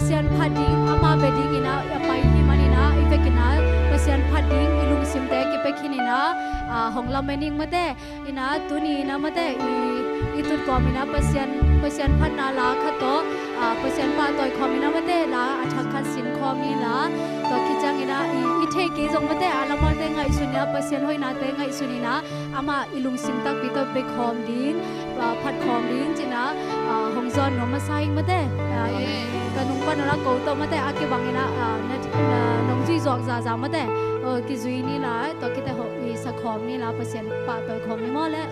pasian pading ama beding ina apa ini manina ifekina pasian pading ilung simte kipekinina hongla mening mate ina tuni ina mate itut komina pasian phanna la khato pasian pa toy khomina mate la athakhan sin khomina to kijang ina ithe ke jong mate alama te ngai sunya pasian hoina te ngai sunina ama ilung sim tak pi to be khom din phat khom din china hongzon no ma sai mate kanung pa na ko to mate ake bangina nong ji jok za mate ki zui ni la to kita ho sa khom ni la pasian pa toy khom ni mo le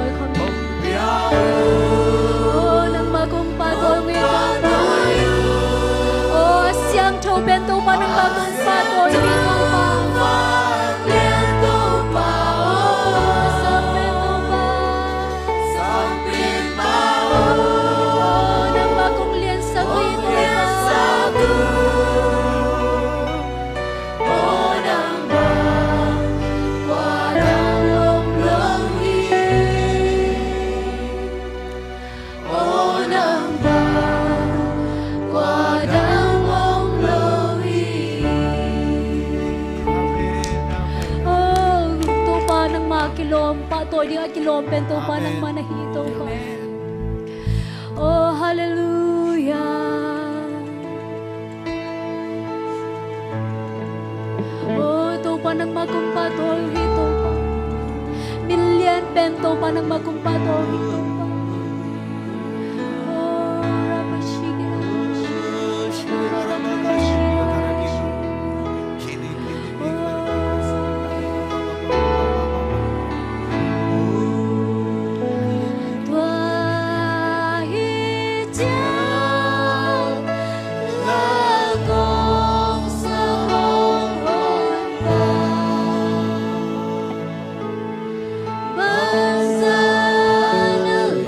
tôi không ô nang magumpa tôi mi tôi ô siang thâu bên tôi pa nang magumpa tôi mi tôi đi kilom pen to pa nang manahito pa. Oh hallelujah. Oh to pa nang magumpa to hito pa. Million pen to pa nang magumpa to hito pa. Oh ramashige Hãy subscribe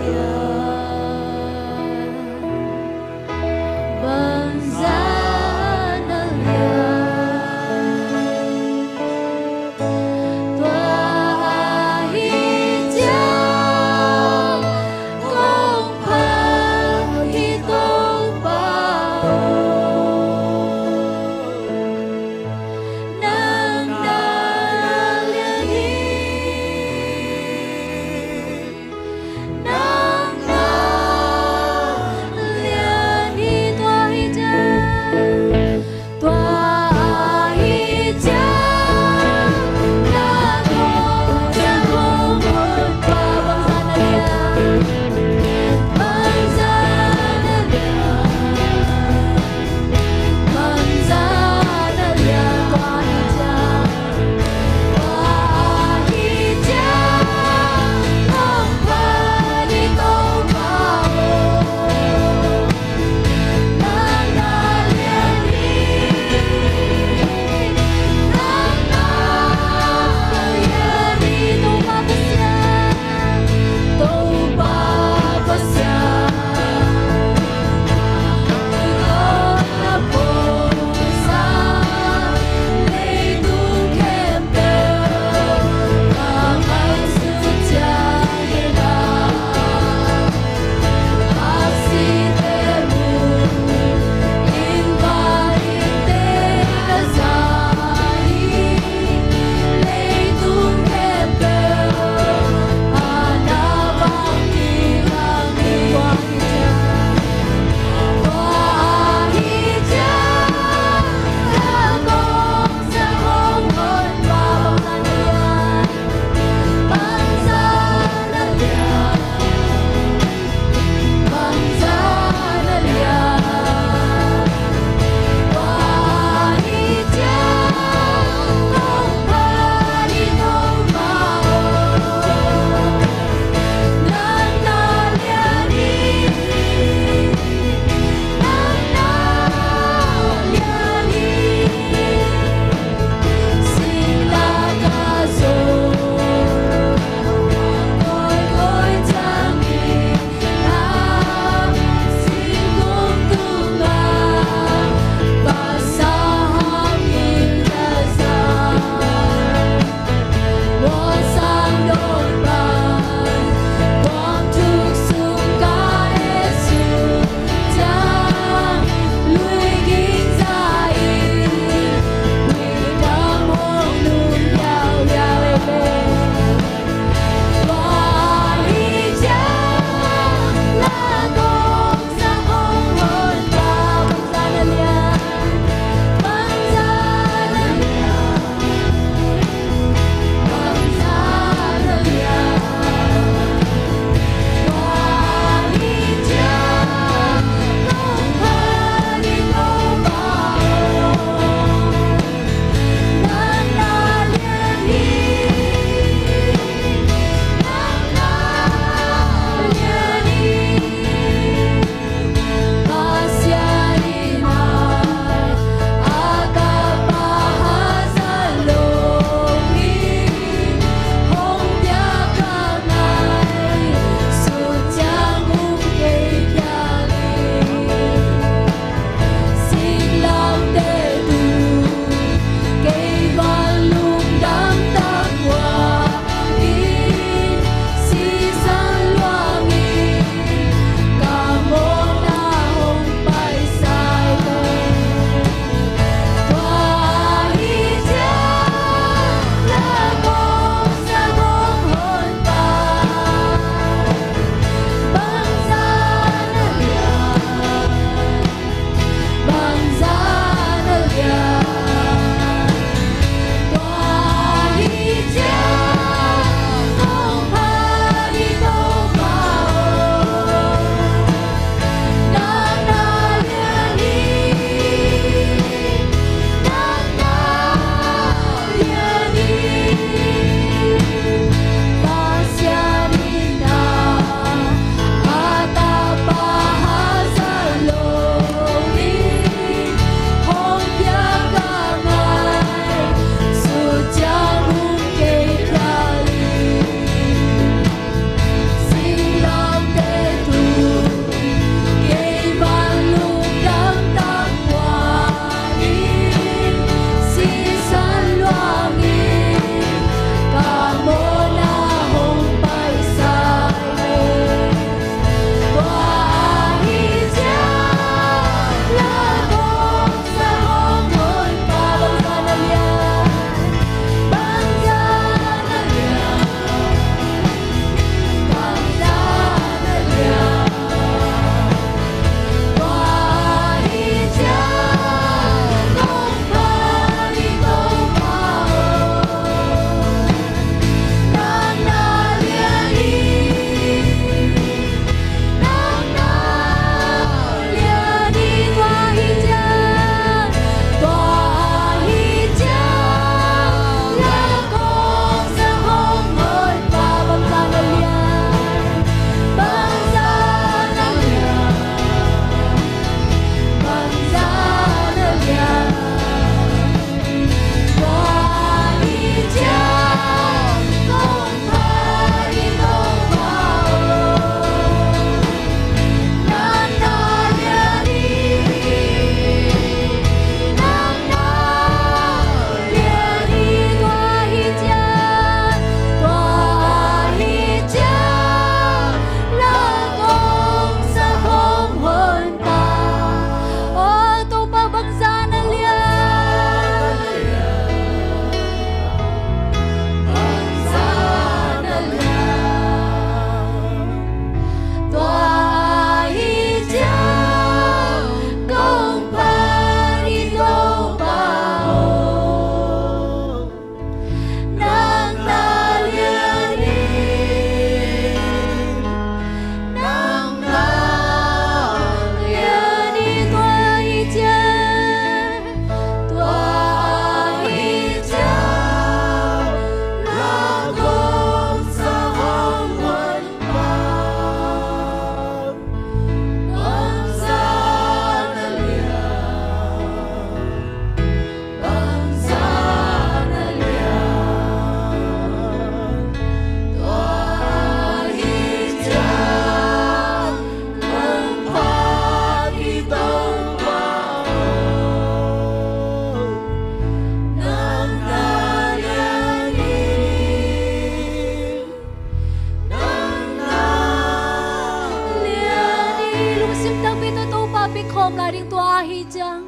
khom la ding tua hi chang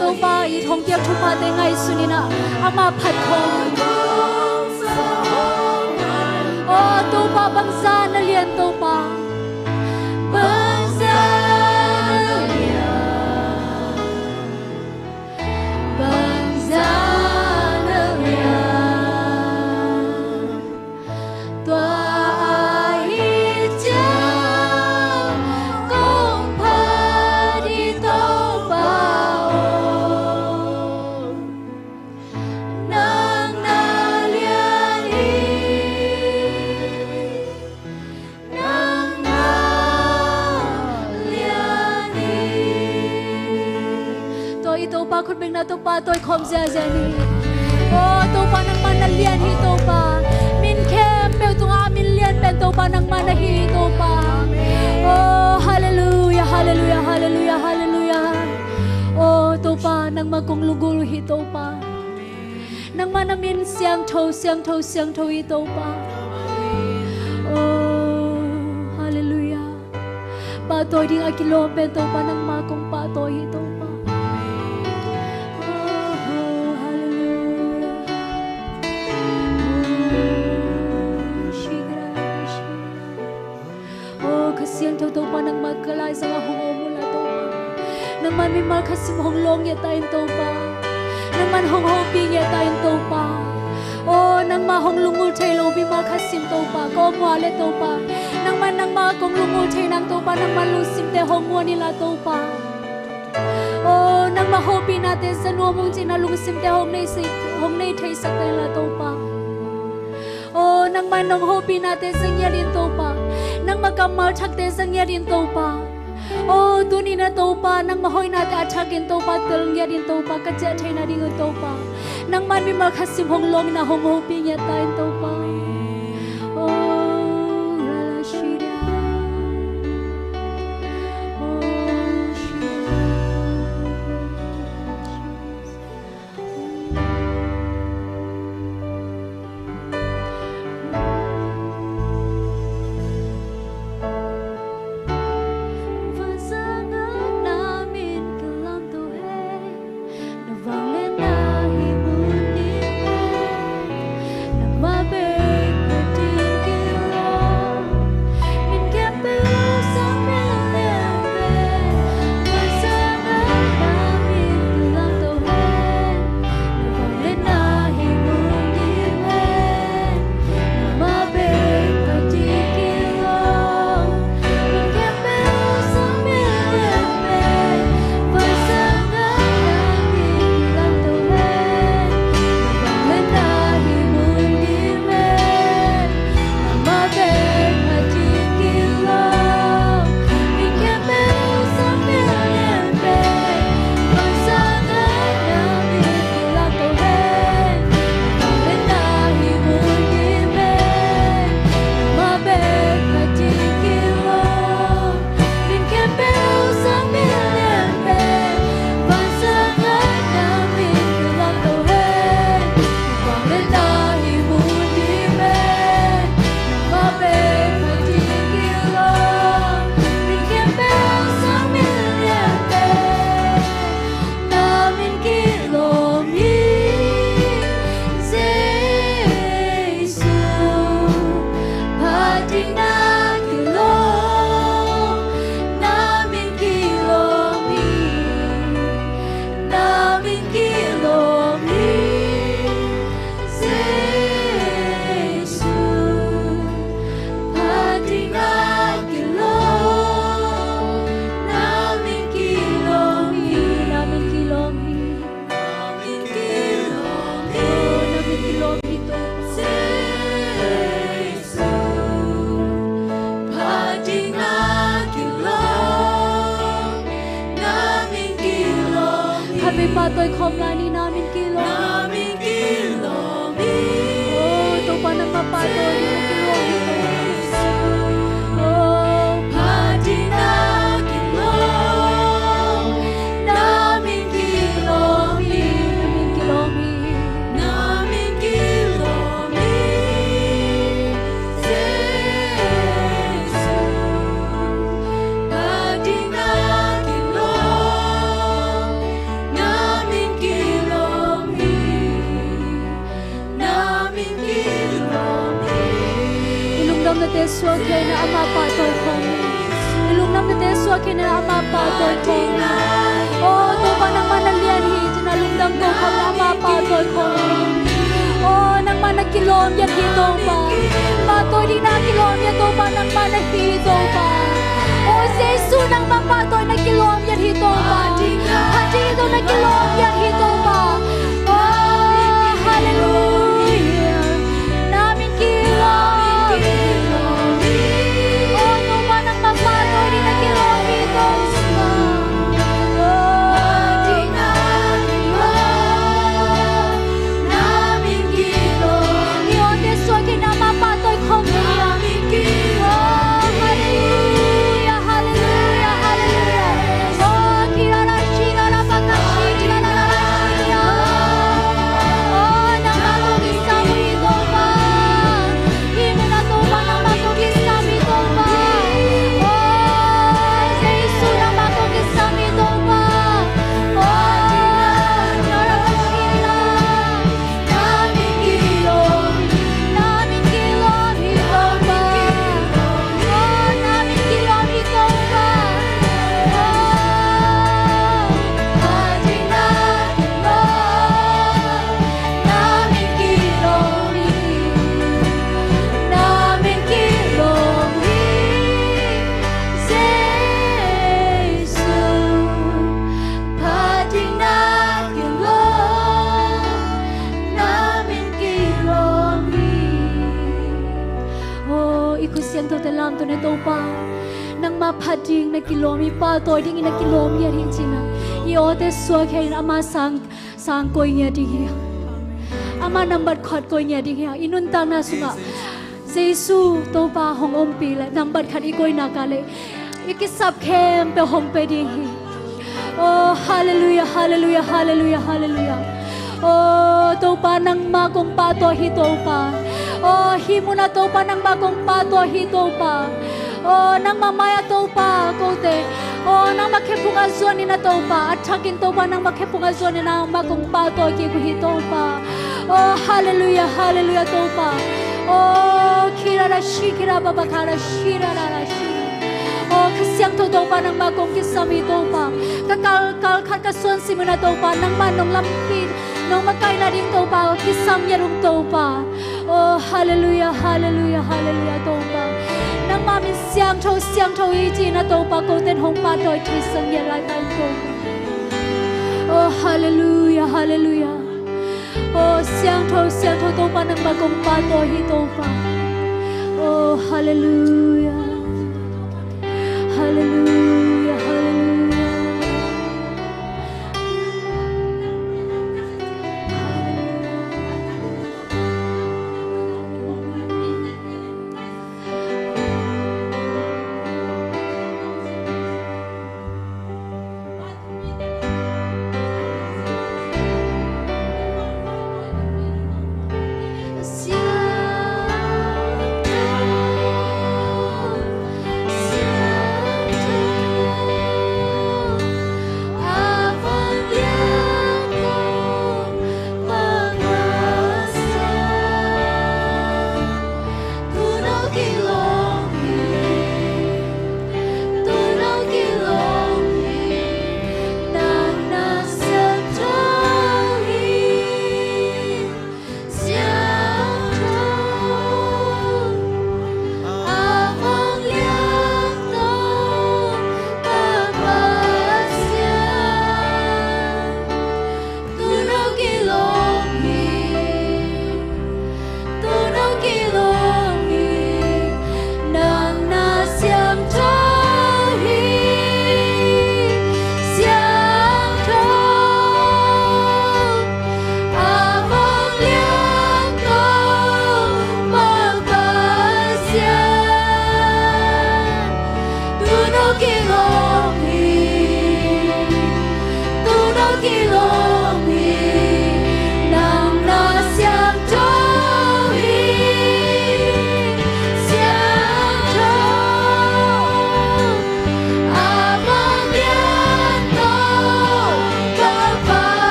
to pa i thong kiap thu pa te ngai sunina ama phat khom to pa bang sa na lian to pa bang sa na lian bang sa na lian tuaคุณเป็นนาตัวปาตัวคอมเจเจนี่โอ้ตัวปานังมันเลียนฮีตัวปามินเข้มเบลตัวมินเลียนเป็นตัวปานังมันฮีตัวปาโอ้ฮาเลลูยาฮาเลลูยาฮาเลลูยาฮาเลลูยาโอ้ตัวปานังมากงลูกุลฮีตัวปานังมันมินเสียงโทเสียงโทเสียงโทฮีตัวปาโอ้ฮาเลลูยาปาตัวดิ้งอากิโลเป็นตัวปานังมากงปาตัวฮีตัวปาตัวปานังมากลายสังหงอมุลาตัวปานังมันมีมาคัสิมหงลงยาตายตัวปานังมันหงโฮปียาตายตัวปาโอ้นังมาหงลุงมูเทโลมีมาคัสิมตัวปาก็มัวเลตัวปานังมากงลุงมูเทนังตัวปานังมาลุสิมเตหงมัวนิลาตัวปาโอ้นังมาโฮปีนาเตสนัวมุงจินาลุงสิมเตหงในสิหงในเทสักเตลาตัวปาโอ้นังมันนงโฮปีนาเตสังยาดินตัวปานังมากำมาชักเตสังยาดินตัวปาโอ้ตัวนี้นะตัวปานังมาหอยนาเตอาชักกินตัวปาเตลยาดินตัวปากระเจาะเทนาดินตัวปานังมันมีมาคัสิมหงลงนะหงโฮปียาตายตัวปาโอ้ลาลาชิดาโอ้ชิดาpa tôi khom la ni namin kilo mi oh to pa nang pa tôi ni kilo oh patina kilo namin kilo mi namin kilo mi Jesus patina xua khe na ama pa tôi không ilung nam te xua khe na ama pa tôi không ô tôi pa nang man lian hi chuna lung dam tôi không ama pa tôi không ô nang man kilom ya hi tôi pa tôi đi na kilom ya tôi pa nang man hi tôi pa ô Giêsu nang ma pa tôi na kilom ya hi tôi pa ha ti tôi na kilom ya hi tôi pa ô hallelujah namin kilom ô tôi pa nang ma pa tôi đi na kilom hi tôi Pading na kilomi pa toy ding na kilomi ya hin china I ote suwa khe ama sang koi nya ding ya ama number khot koi nya ding ya inun ta na sunga Giêsu to pa hong om pi la number khat I koi na ka le ikisap khem pe hom pe ding hi oh hallelujah hallelujah hallelujah hallelujah oh to pa nang ma kong pa to hi to pa oh hi muna to pa nang ma kong pa to hi to pa oh nang mamaya to pa ko te oh nang makhepunga zuani na to pa athakin to pa nang makhepunga zuani na makong pa to ki ku hi to pa oh hallelujah hallelujah to pa oh kirara shikira baba khara shira la shi oh khasyang to pa nang makong ki sami to pa ka kal khat ka son simuna to pa nang man nong lampi nong makai na ring to pa ki sam ya rum to pa oh hallelujah hallelujah hallelujah to pa nang mamin siang thâu ý chi na to pa ko ten hong pa toy thi sang ya lai tan ko oh hallelujah hallelujah oh siang thâu to pa nang ba kong pa to hi to pa oh hallelujah hallelujah hallelujah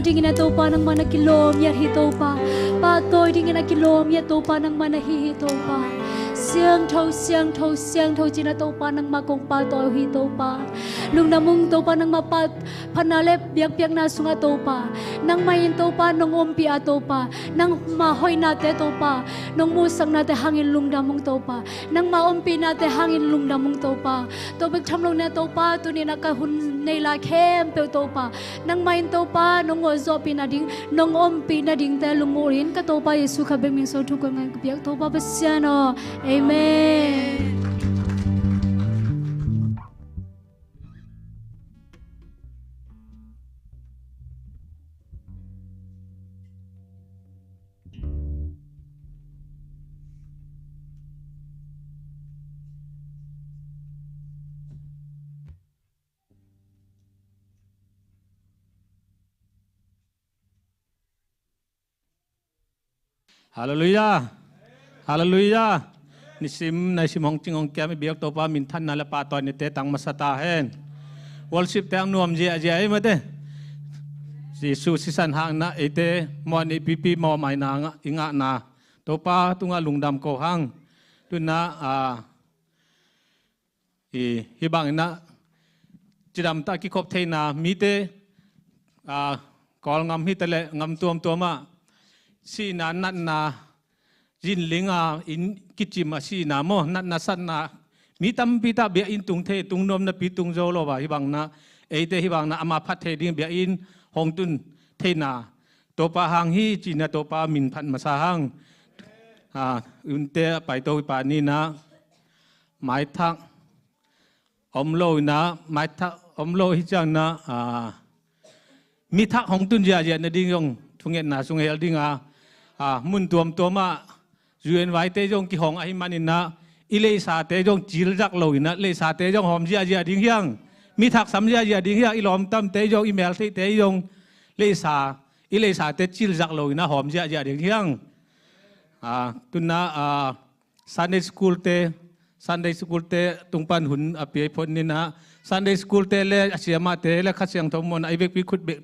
ding ina to pa nang mana kilom ya hi to pa pa tôi ding ina kilom ya to pa nang mana hi to pa siang thâu china to pa nang ma kong pa to hi to pa lung namung to pa nang ma pa phanale biak na sunga to pa nang main to pa nong om pi a to pa nang ma hoi na te to pa nong mu sang na te hangin lung namung to pa nang ma om pi na te hangin lung namung to pa to bek tham long na to pa tu ni na ka hun nei la khem pe to pa nang main to pa nong o zo pi na ding nong om pi na ding te lung mo rin ka to pa yesu kha be min so thu ko ngan biak to pa basiano amen. Hallelujah. Hallelujah. Nisim hong chingong kya mi biak to pa min than na la pa to ni te tang masata hen. Worship tang nuam je aje ai ma de. Jesu si san hang na ete mo ni pipi mo mai na nga inga na. To pa tunga lungdam ko hang. Tu na hi bang na chidam ta ki khop the na mi te kol ngam hi tele ngam tuam ma si na nat na jin linga in kichima si na mo nat na san na mi tam pi ta bia in tung the tung nom na pi tung zo lo ba hi bang na e te hi bang na ama phat the ding bia in hong tun the na to pa hang hi chi na to pa min phan ma sa hang un te pai to pa ni na mai thak om lo na mai thak om lo hi chang na mi thak hong tun ja ja na ding yong thungen na sung hel ding mun tuam to ma duyên vay tế jong ki hong ai manina ile sa tế jong chil jak loina le sa tế jong hom jia ding hiang mi thak sam jia ding hiang ilom tam tế jong email tế jong le sa ile sa tế chil jak loina hom jia ding hiang tunna Sunday school te tungpan hun api phon ni na Sunday school te le asiama te le khasyang thomon ai bek pi khut be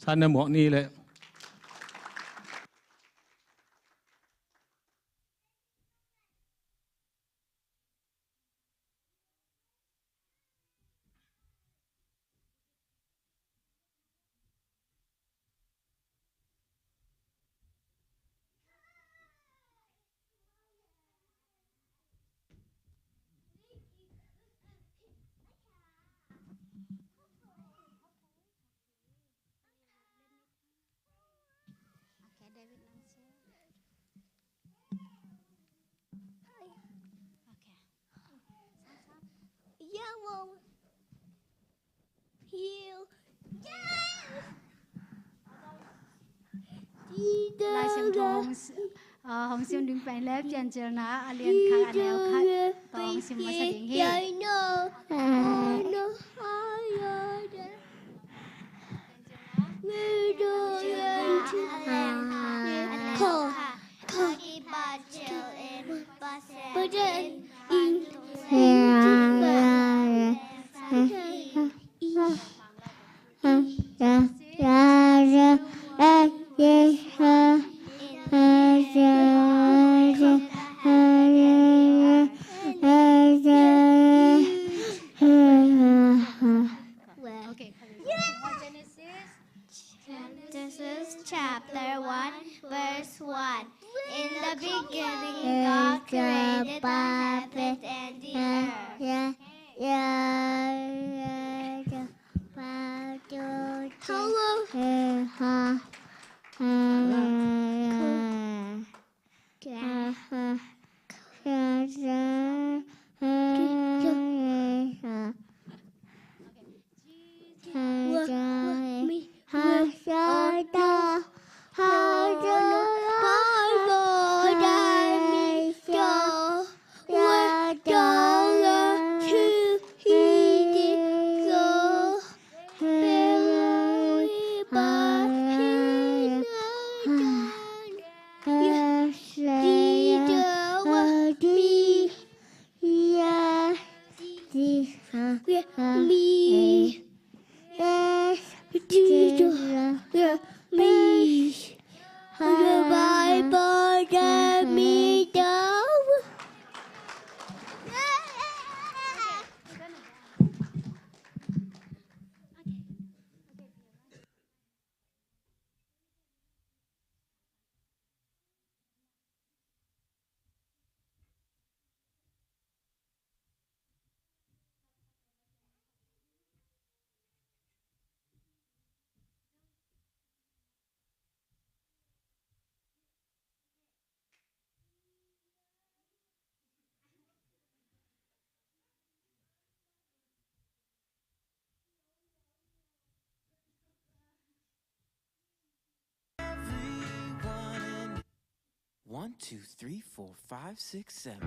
sana mo ni le Lai xem thong hong xiêm đứng phải lép chân chờ na alien khang anel khát to hong xiêm mà sao tiếng hi Genesis chapter 1 verse 1. In the beginning God created the heavens and the earth. 1, 2, 3, 4, 5, 6, 7.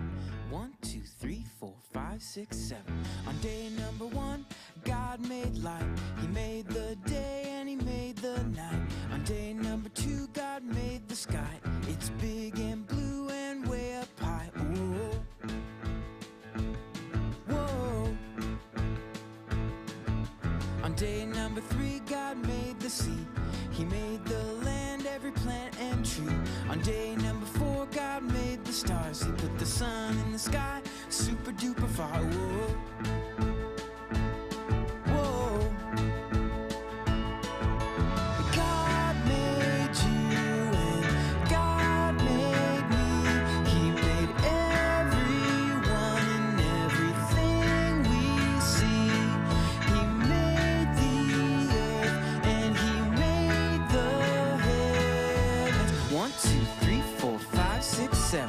1, 2, 3, 4, 5, 6, 7. On day number 1, God made light. He made the day and he made the night. On day number 2, God made the sky. It's big and blue and way up high. Whoa. Whoa. On day number 3, God made the sea. He made the land, every plant and tree. On day number 4, God made the stars. He put the sun in the sky, super duper far. Whoa. Whoa. God made you and God made me. He made everyone and everything we see. He made the earth and he made the heavens. 1, 2, 3, 4, 5, 6, 7.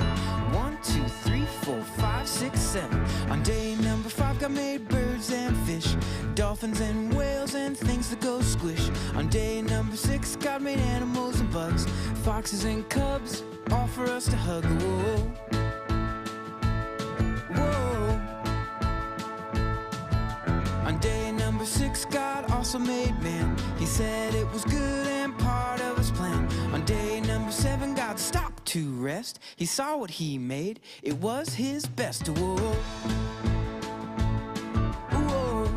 1, 2, 3, 4, 5, 6, 7. On day number 5, God made birds and fish, dolphins and whales and things that go squish. On day number 6, God made animals and bugs, foxes and cubs, all for us to hug. Whoa. Whoa. On day number 6, God also made man. He said it was good and part of his plan. On day number 7, God stopped to rest. He saw what he made. It was his best. Whoa. Whoa.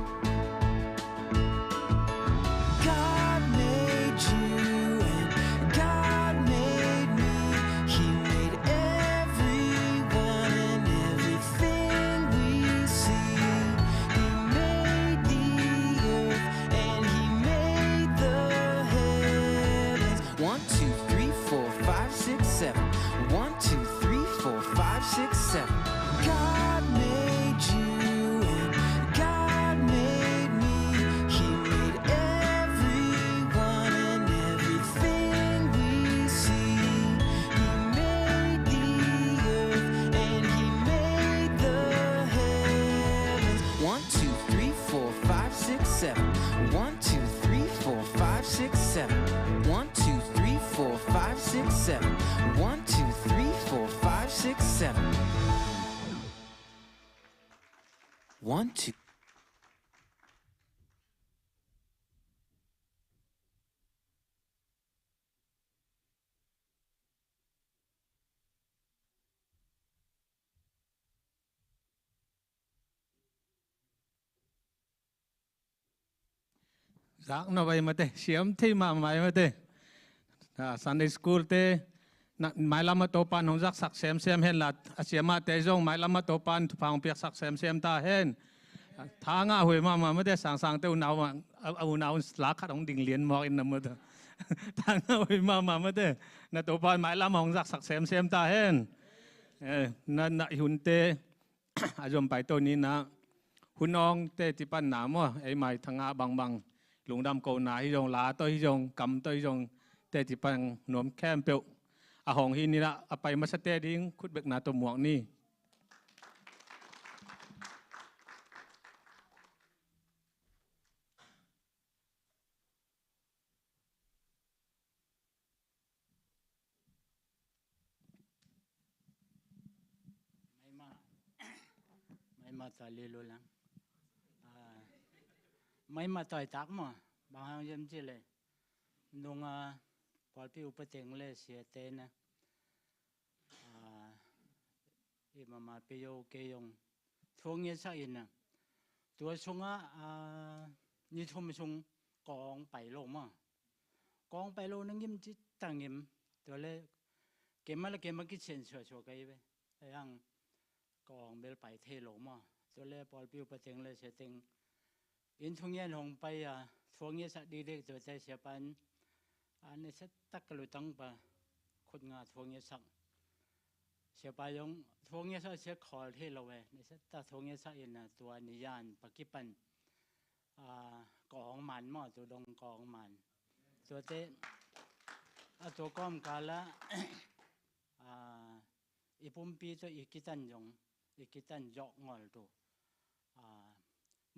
God made you and God made me. He made everyone and everything we see. He made the earth and he made the heavens. 1, 2, 3, 4, 5, 6, 7. 1, 2, 3, 4, 5, 6, 7. God made you and God made me. He made everyone and everything we see. He made the earth and he made the heavens. 1, 2, 3, 4, 5, 6, 7. 1, 2, 3, 4, 5, 6, 7. 1, 2, 3, 4, 5, 6, 7. 1, 2, 3, 4, 5, 6, 7. 1, 2. รักนวัยมาเตะเสียมที่มาไม่มาเตะSunday School เตะนักหมายลำมาโตปันของจักสักเสียมเสียมเห็นละเสียมาเตะจงหมายลำมาโตปันฟังเปียกสักเสียมเสียมตาเห็นทางอ่ะหวยมาไม่ได้สั่งเต้าหนาวเอาหนาวลักขัดของดิ่งเหรียญมอกอินน้ำมือเถอะทางอ่ะหวยมาไม่ได้นักโตปันหมายลำของจักสักเสียมเสียมตาเห็นนั่นนักหุ่นเตะอาจมไปตัวนี้นะหุ่นน้องเตะที่ปันหนามว่าไอ้หมายทางอ่ะบางลุงดำโกนาฮิจงลาตัวฮิจงกำตัวฮิจงเตจิปังหนวมแคมเปียวอาหงฮินี่ละเอาไปมาสเตดิ้งคุดเบกนาตัวหมวกนี่ไม่มาต่อยลีลุลังไม่มาต่อยตักมั้งบางอย่างจีเลยนงพอพี่อุปเทงเลยเสียเตนะอีมาเปียวเกยงช่วงนี้ใช่นะตัวช่วงนี่ทุ่มช่วงกองไปโลมั้งกองไปโลนั่งยิ้มจิตตั้งยิ้มตัวเลยเกมมากี่เชนชัวกันไปยังกองเบลไปเทโลมั้งตัวเลยพอพี่อุปเทงเลยเสียเตงอินทุ่งเย็นลงไปช่วงนี้สักดีเด็กตัวใจเสียปันอันนี้สักตักกลุตังปะคนงาช่วงนี้สักเสียไปยงช่วงนี้สักเสียคอที่เราเว้นี่สักตักช่วงนี้สักอินนะตัวนิยานปะกิปันกองมันมั่งตัวดงกองมันตัวเตตัวก้อมกาละอีปุ่มปีตัวอีกิตันยงอีกิตันยอกงอลตัว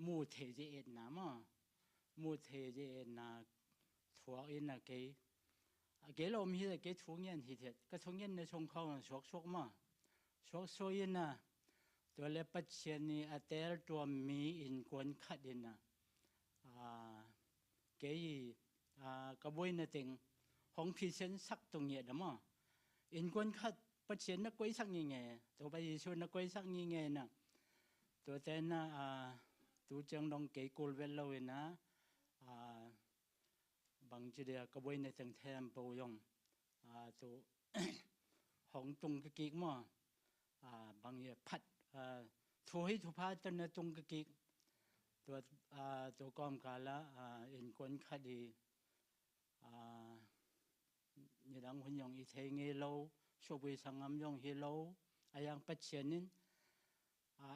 มูเทเจเอ็นนะมั่งมูเทเจเอ็นนะทัวอินนะเกย เกลมฮีเกทุ่งเงินฮีเท็ดก็ทุ่งเงินในชงเขาชกมาชกโซยินนะตัวเล็บปัจเจนีอัตเตลตัวมีอินกวนขัดดินนะเกยกระบวยนติงห้องพิเศษสักตรงเงี้ยนะมั้งอินกวนขัดปัจเจนนักกวยสักยังไงตัวไปชวนนักกวยสักยังไงนะตัวเต้นนะตัวจังดองเกยกูลเวลเลยนะบางจุดเดียกระบวยในติงแทมปูยงตัวห้องตรงกะกิกมั้งบางอย่างพัดทัวให้ทุพาจนตรงกะกิกตัวกอมกาละอินกวนคดีนี่ดังหุ่นยองอีเทงเอโลชอบไปสังงามยองเฮโลอายังปัจเจนิน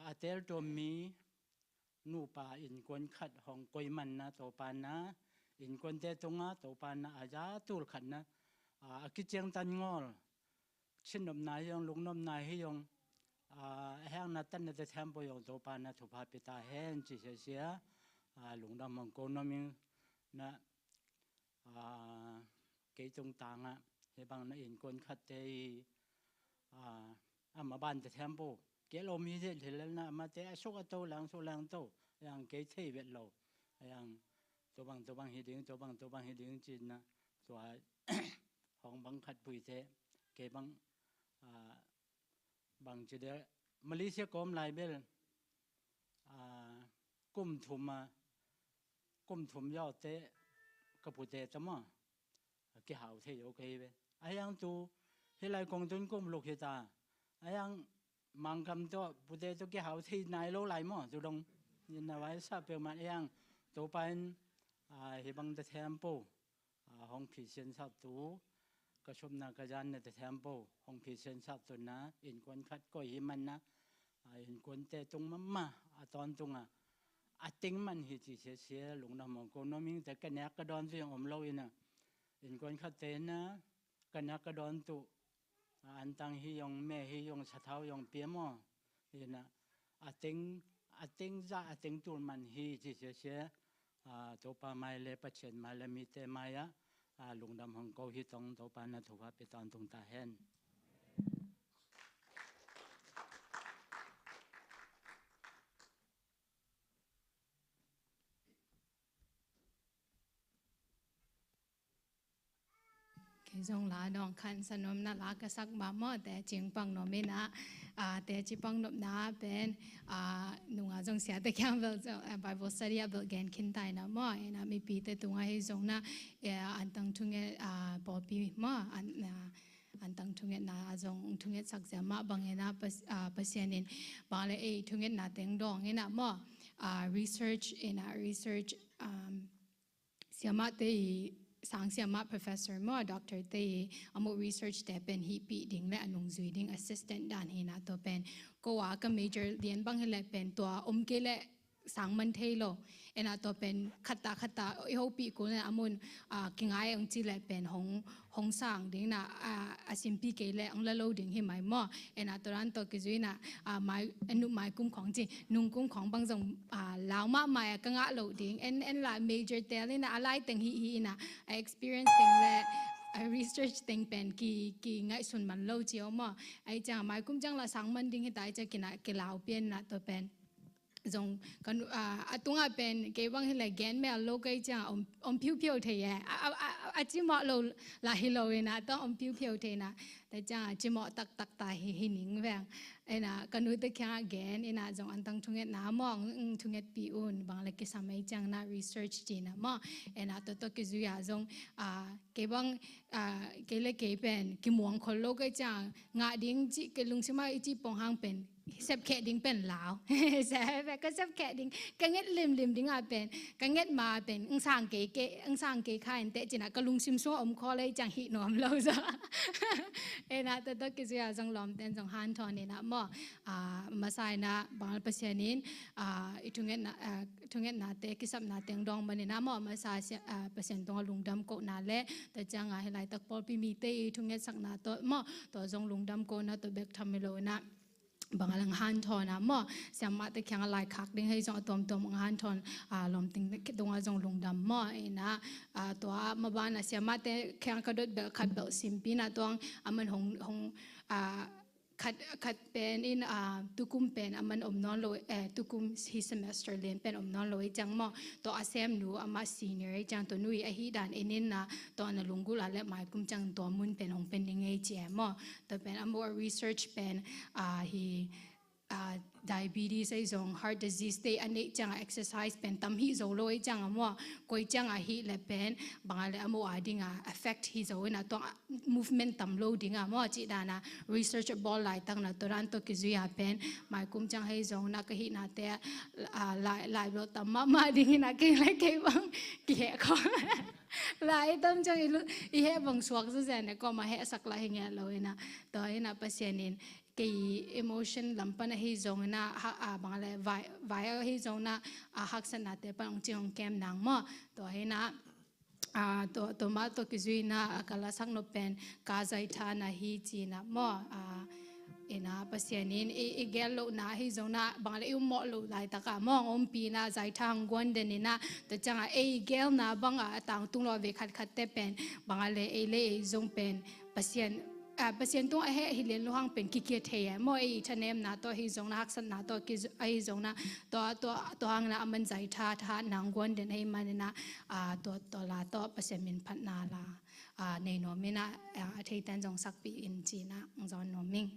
อาเตลตัวมีนูปาอินกวนขัดห้องกอยมันนะตัวปานนะอินกวนเตตงะตัวปานนะอาจจะตูลขัดนะกิจยังตันงอลชินนมนายยองลุงนมนายให้ยองแห้งนัดตันนัดแทมปยองตัวปานนะทุพาปิตาแห้งจิเสียลุงดำมังโกนมิงนะเกยจงต่างอ่ะเฮบังนะอินกวนขัดเตยมาบ้านแต่แทมโปเกลอมีเด็ดเห็นแล้วนะมาเตะโชกโตหลังโตอย่างเกยเทเวทเราอย่างตัวบางเฮดิ้งตัวบางเฮดิ้งจีนนะตัวของบังขัดปุยเตเกบังบางจุดเดียมาเลเซียกอมไลเบลกุ้มถุมยอดเตะกระปุเตะจำมั้งเกี่ยวเทโอเคเว้ยไอ้ยังตัวเฮลัยกงตุนกุ้มลูกเฮตาไอ้ยังมังคำตัวปุเตะตัวเกี่ยวเทนายโลไหลมั้งตัวดงยินเอาไว้ทราบเปล่ามันไอ้ยังตัวเป็นเฮบังเตะเทมโปห้องพิเศษสับตัวก็ชมนักการในแต่เทมโปห้องพิเศษสับตัวนะอินกวนคัดก็หิมันนะอินกวนเตะตรงมาตอนตรงติงมันหิจิเสียหลงนำมองโกนมิงแต่กันนักกระดอนที่อมเล่าอินะอินกวนคัดเตนะกันนักกระดอนตุอันตังฮิยองแม่ฮิยองสะเท้ายองเปียมอินะติงจะติงตูมันหิจิเสียตัวปาไม้เล็บเช่นไม้เล็บมีเตมายะลุงดำของเขาฮิตองตัวปานะถูกว่าไปตอนตรงตาเห็นจงลาดองคันสนมนาลากษักบามอแต่จิงปังนอมินะแต่จิปังนบนาเป็นนุงจงเสียแต่แค่เวลBible study เวลแกนขินไตนะมอนะมีปีแต่ตัวให้จงนะอันตั้งทุงเงปอปีมออันตั้งทุงเงนาจงทุงเงสักจะมาบังเงนะปัสยานินบางเลยทุงเงนาเต็งดองเงนะมอresearch เสียมาเตสังเสียมา professor มอ doctor เตอโม research แต่เป็นฮีปีดิ้งและอนุงจุยดิ้ง assistant ด้านเฮนะตัวเป็นก็ว่าก็ major เรียนบางเฮละเป็นตัวเกละสังมันเทโลเอ็นะตัวเป็นขัดตาเฮาปีกูเนี่ยอมุนกิงไอองจีละเป็นหงสังดิ้งนะสิมปีเกละองละโลดิ้งเฮไม่มอเอ็นะตัวนั้นตัวกิจุยนะไม่นุไม่กุ้มของจีนุ่งกุ้มของบางส่งลาวมาไม่กังอะโลดิ้งเอ็นละ major เตลินะอะไรตั้งฮีนะ experience ตั้งละ research ตั้งเป็นกี่ง่ายสุดมันโลจีอมอไอจังไม่กุ้มจังละสังมันดิ้งให้ตายจะกินลาวเปลี่ยนนะตัวเป็นจงกันตรงเป็นเก็บวังให้เลยแกนแม่โลกไอจ้าผิวเทียจิมอโลลาฮิโลเวนะต้องผิวเทียนะแต่จ้าจิมอตักตาหินิงแวงไอ้นะกันดูตะแคงแกนไอ้นะจงอันตั้งทุงเงน้ามองทุงเงปีอุ่นบางเลยกิสามัยจังนะ research จีนะมอไอ้นะตัวกิจุยาจงเก็บวังเก็เลยเก็บเป็นกิมวงคนโลกไอจ้างาดิ้งจิกลุงชิมาไอจิปองหางเป็นเซฟแค่ดิ้งเป็นลาวเซฟก็เซฟแค่ดิ้งกันเง็ดลิมดิ้งเป็นกันเง็ดมาเป็นสร้างเก๋ข้าอินเตจินะก็ลุงชิมซัวคอเลยจังหินอมเราจ้ะเอ็นะตัวกิจยาจังลอมเต้นจังฮันทอนนี่นะมอมาใส่นะบางเปอร์เซ็นต์นี้ทุงเงินนาเตกิสับนาเต็งดองมันนี่นะมอมาใส่เปอร์เซ็นต์ตรงลุงดำโกนาเล่แต่จังให้ไหลตะปอลปีมีเตทุงเงินสักนาตัวมอตัวจงลุงดำโกนะตัวเบกทำไม่โลนะ bangalang hanton mo sama te kyang lai khak ding hei jong tom tom hanton lom ting donga jong lungdam mo ina to ma bana sama te kyang kadot bel khat bel simpina tong aman hong kat pen in tukum pen aman omnon lo tukum hi semester len pen omnon lo chang mo to asem nu ama senior chang to nui a hi dan enin na to na lungul ale mai kum chang to mun pen hong pen ding e che mo to pen amor research pen hi diabetes ai zong heart disease te ane chang exercise pen tam hi zo lo ai chang amo koi chang hi le pen bangale amo adinga affect hi zo na to movement tam lo dinga mo chi dana research ball lai tang na toran to kizuya pen mai kum chang hai zong na ka hi na te lai lo tam ma ding na ke lai ke bang ki he ko lai tam chang i he bang suak zu zen ko ma he sak la hinga lo ina to ina pasienin cái emotion lampan hi zong na bangale via hi zong na hak san na te pa ong ching kem nang mo to he na to ma to kizui na kala sang no pen ka zai tha na hi chi na mo ina pasianin igel lo na hi zong na bangale mo lo lai ta ka mo om pi na zai thang gon den na to changa igel na banga tang tung lo ve khat khat te pen bangale le zong pen pasian pasien tung he hilen lohang pen kikia thaya mo ei thanem na to hi zong na haksan na to ki ai zong na to hang na aman zai tha nang gon den hei man na to la to pasien min phat na la nei no mina thei tan jong sak pi in chi na zon no ming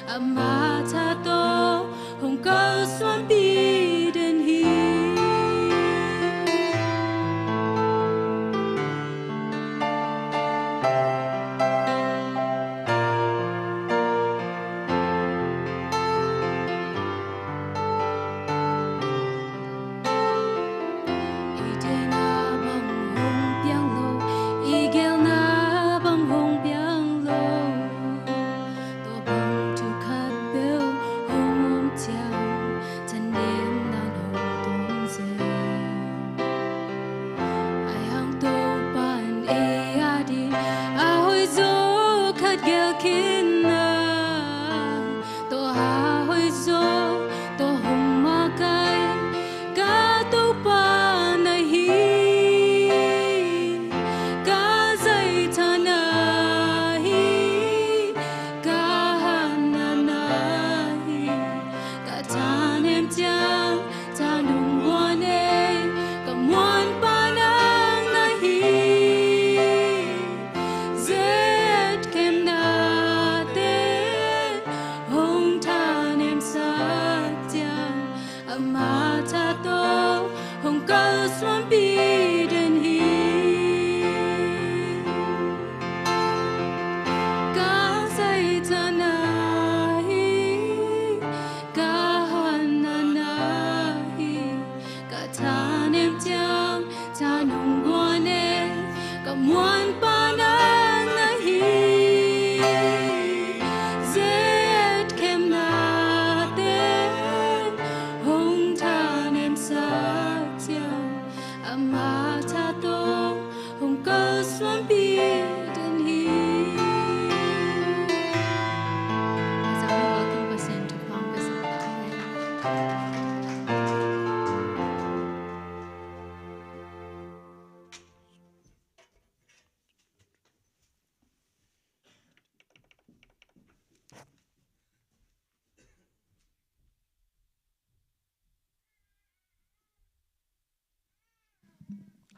Amata to hong ka swampi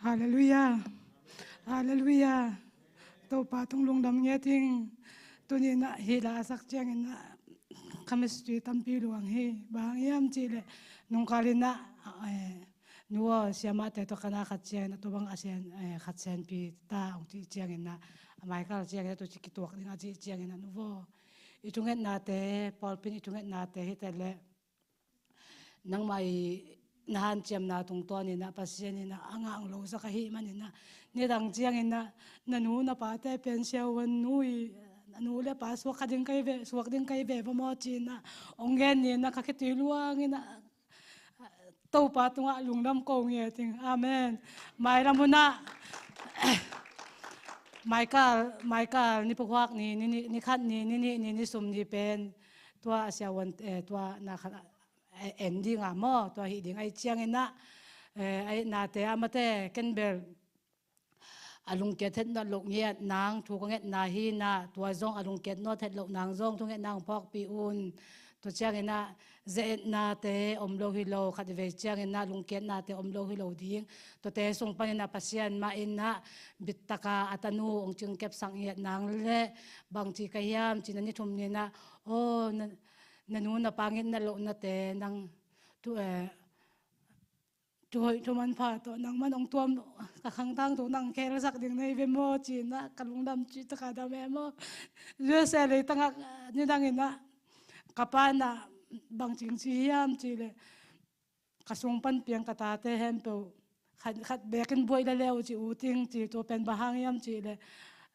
Hallelujah. Hallelujah. To patong lung dam nghe ting tu ni na hi la sak chang na chemistry tampi luang hi bang yam chi le nung kalina nuo siama te to kana khat chang na to bang asian khat sen pi ta ong chi chang na mai kal chang to chi ki tuak ding a chi chang na nuo I tunget na te Paul pin I tunget na te hi te le nang mai nahan chiam na tung to ni na pasien ni na angang lo sa kahi man ni na ni dang chiang in na nanu na pa te pen sia wan nui nanu le pa swak ding kai ve ba mo chi na ongen ni na ka ke ti luang in na to pa tunga lungnam ko nge ting amen mai ra muna Michael ni phuak ni khat ni sum ni pen tua sia wan tua na khat ending mo tua hi ding ai chiang ina ai na te amate kenbel alung ke thet na lok nge nang thu ko nge na hi na tua zong alung ke no thet lok nang zong thu nge nang phok pi un to chiang ina ze na te omlo hi lo khat ve chiang ina lung ke na te omlo hi lo ding to te sung pan na pasian ma in na bitaka atanu ong chung kep sang nge nang le bang chi ka yam chin ni thum ni na o nanu na pangin na lo na te nang tu man pha to nang man ong tuam ka khang tang to nang ke sak ding nei ve mo chi na kalung dam chi ta ka da me mo je se le tang ni dang ina kapana bang ching chi yam chi le kasung pan piang ka ta te hem pe khat bekin boi la leo chi u ting chi to pen bahang yam chi le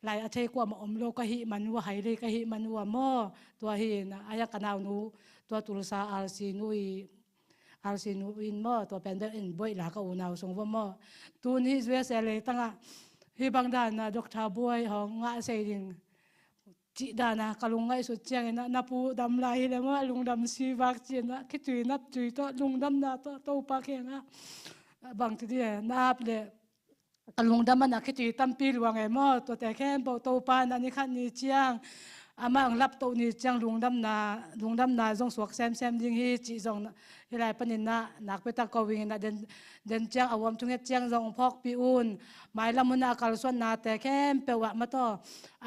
lai a thei kwa ma om lo ka hi man wa hai le ka hi man wa mo to hi na aya kanau nu to tulsa al si nui in mo to pen in boi la ka u nau song wa mo tu ni zwe se le tanga hi bang da na doctor boy ho nga se ding chi da na kalung ngai su chiang na pu dam la hi le ma lung dam si wak chi na ki tui nap tui to lung dam na to pa ke nga bang ti na ap le kalung dam na ki tui tam pi luang e mo to te khem bo to pa na ni khat ni chiang ama ang lap to ni chiang lung dam na zong suak sem ding hi chi zong hi lai panin na nak pe ta ko wing na den chiang awam thunge chiang zong phok pi un mai lamuna kal son na te khem pe wa ma to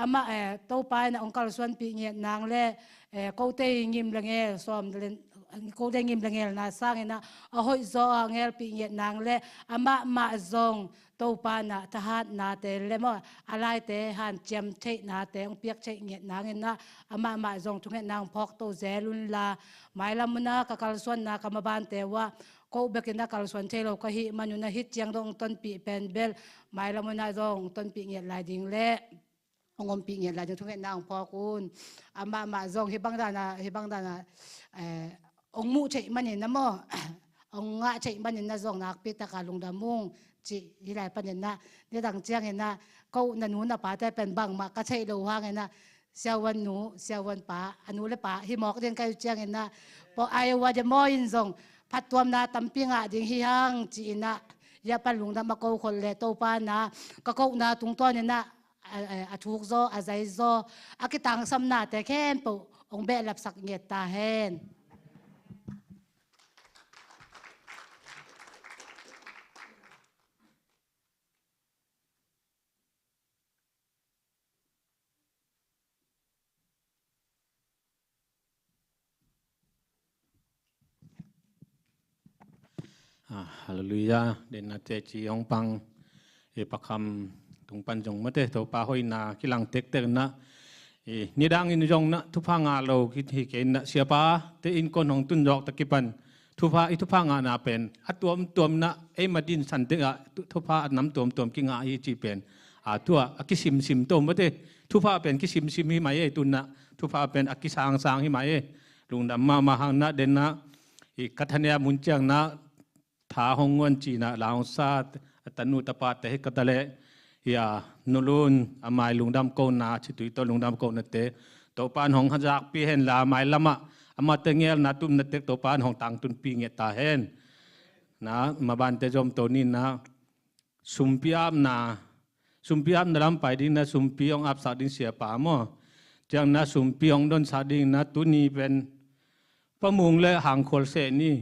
ama to pa na ong kal son pi nge nang le ko te ngim la nge som den ko te ngim la nge na sang na a hoi zo ngel pi nge nang le ama ma zong to pa na ta hat na te le mo alai te han chem the na te ong piak che nge nang na ama ma zong thunge nang phok to zelun la mai lamuna ka kal son na ka maban te wa ko bekina kal son thelo ka hi manuna hit chiang dong ton pi pen bel mai lamuna dong ton pi nge lai ding le ongom pi nge lai ding thunge nang phokun ama ma zong hi bang da na ong mu che manin na mo ong nga che manin na zong nak pi ta ka lung da mung chi hi lai panin na ni dang chiang na ko na nu na pa te pen bang ma ka che lo hang na xiao wan pa anu le pa hi mok den kai chiang na po ai wa de mo in zong phat tuam na tampi nga ding hi hang chi na ya pa lung da ma ko khol le to pa na ka ko na tung to ni na a thuk zo a zai zo a ki tang sam na te khem po ong be lap sak nge ta hen Hallelujah den na te chi ong pang e pakam tung pan jong mate to pa hoi na kilang tek tek na e ni dang in jong na thu pha nga lo ki thi ke na sia pa te in kon hong tun jok takipan thu pha nga na pen atuam na e madin san te a thu pha nam tuam ki nga hi chi pen a tua akisim to mate thu pha pen ki sim hi mai e tun na thu pha pen akisang hi mai e lung dam ma hang na den na e kathania mun chang na thả hong ngon chi na laung sa tanu tapa te katale ya nulun amai lungdam ko na chi tui to lungdam ko na te to pan hong hajak pi hen la mai lama ama te ngel na tum na te to pan hong tang tun pi nge ta hen na maban te jom to ni na sumpiam na lam pai ding na sumpiong ap sa ding sia pa mo chang na sumpiong don sa ding na tu ni pen pamung le hang khol se ni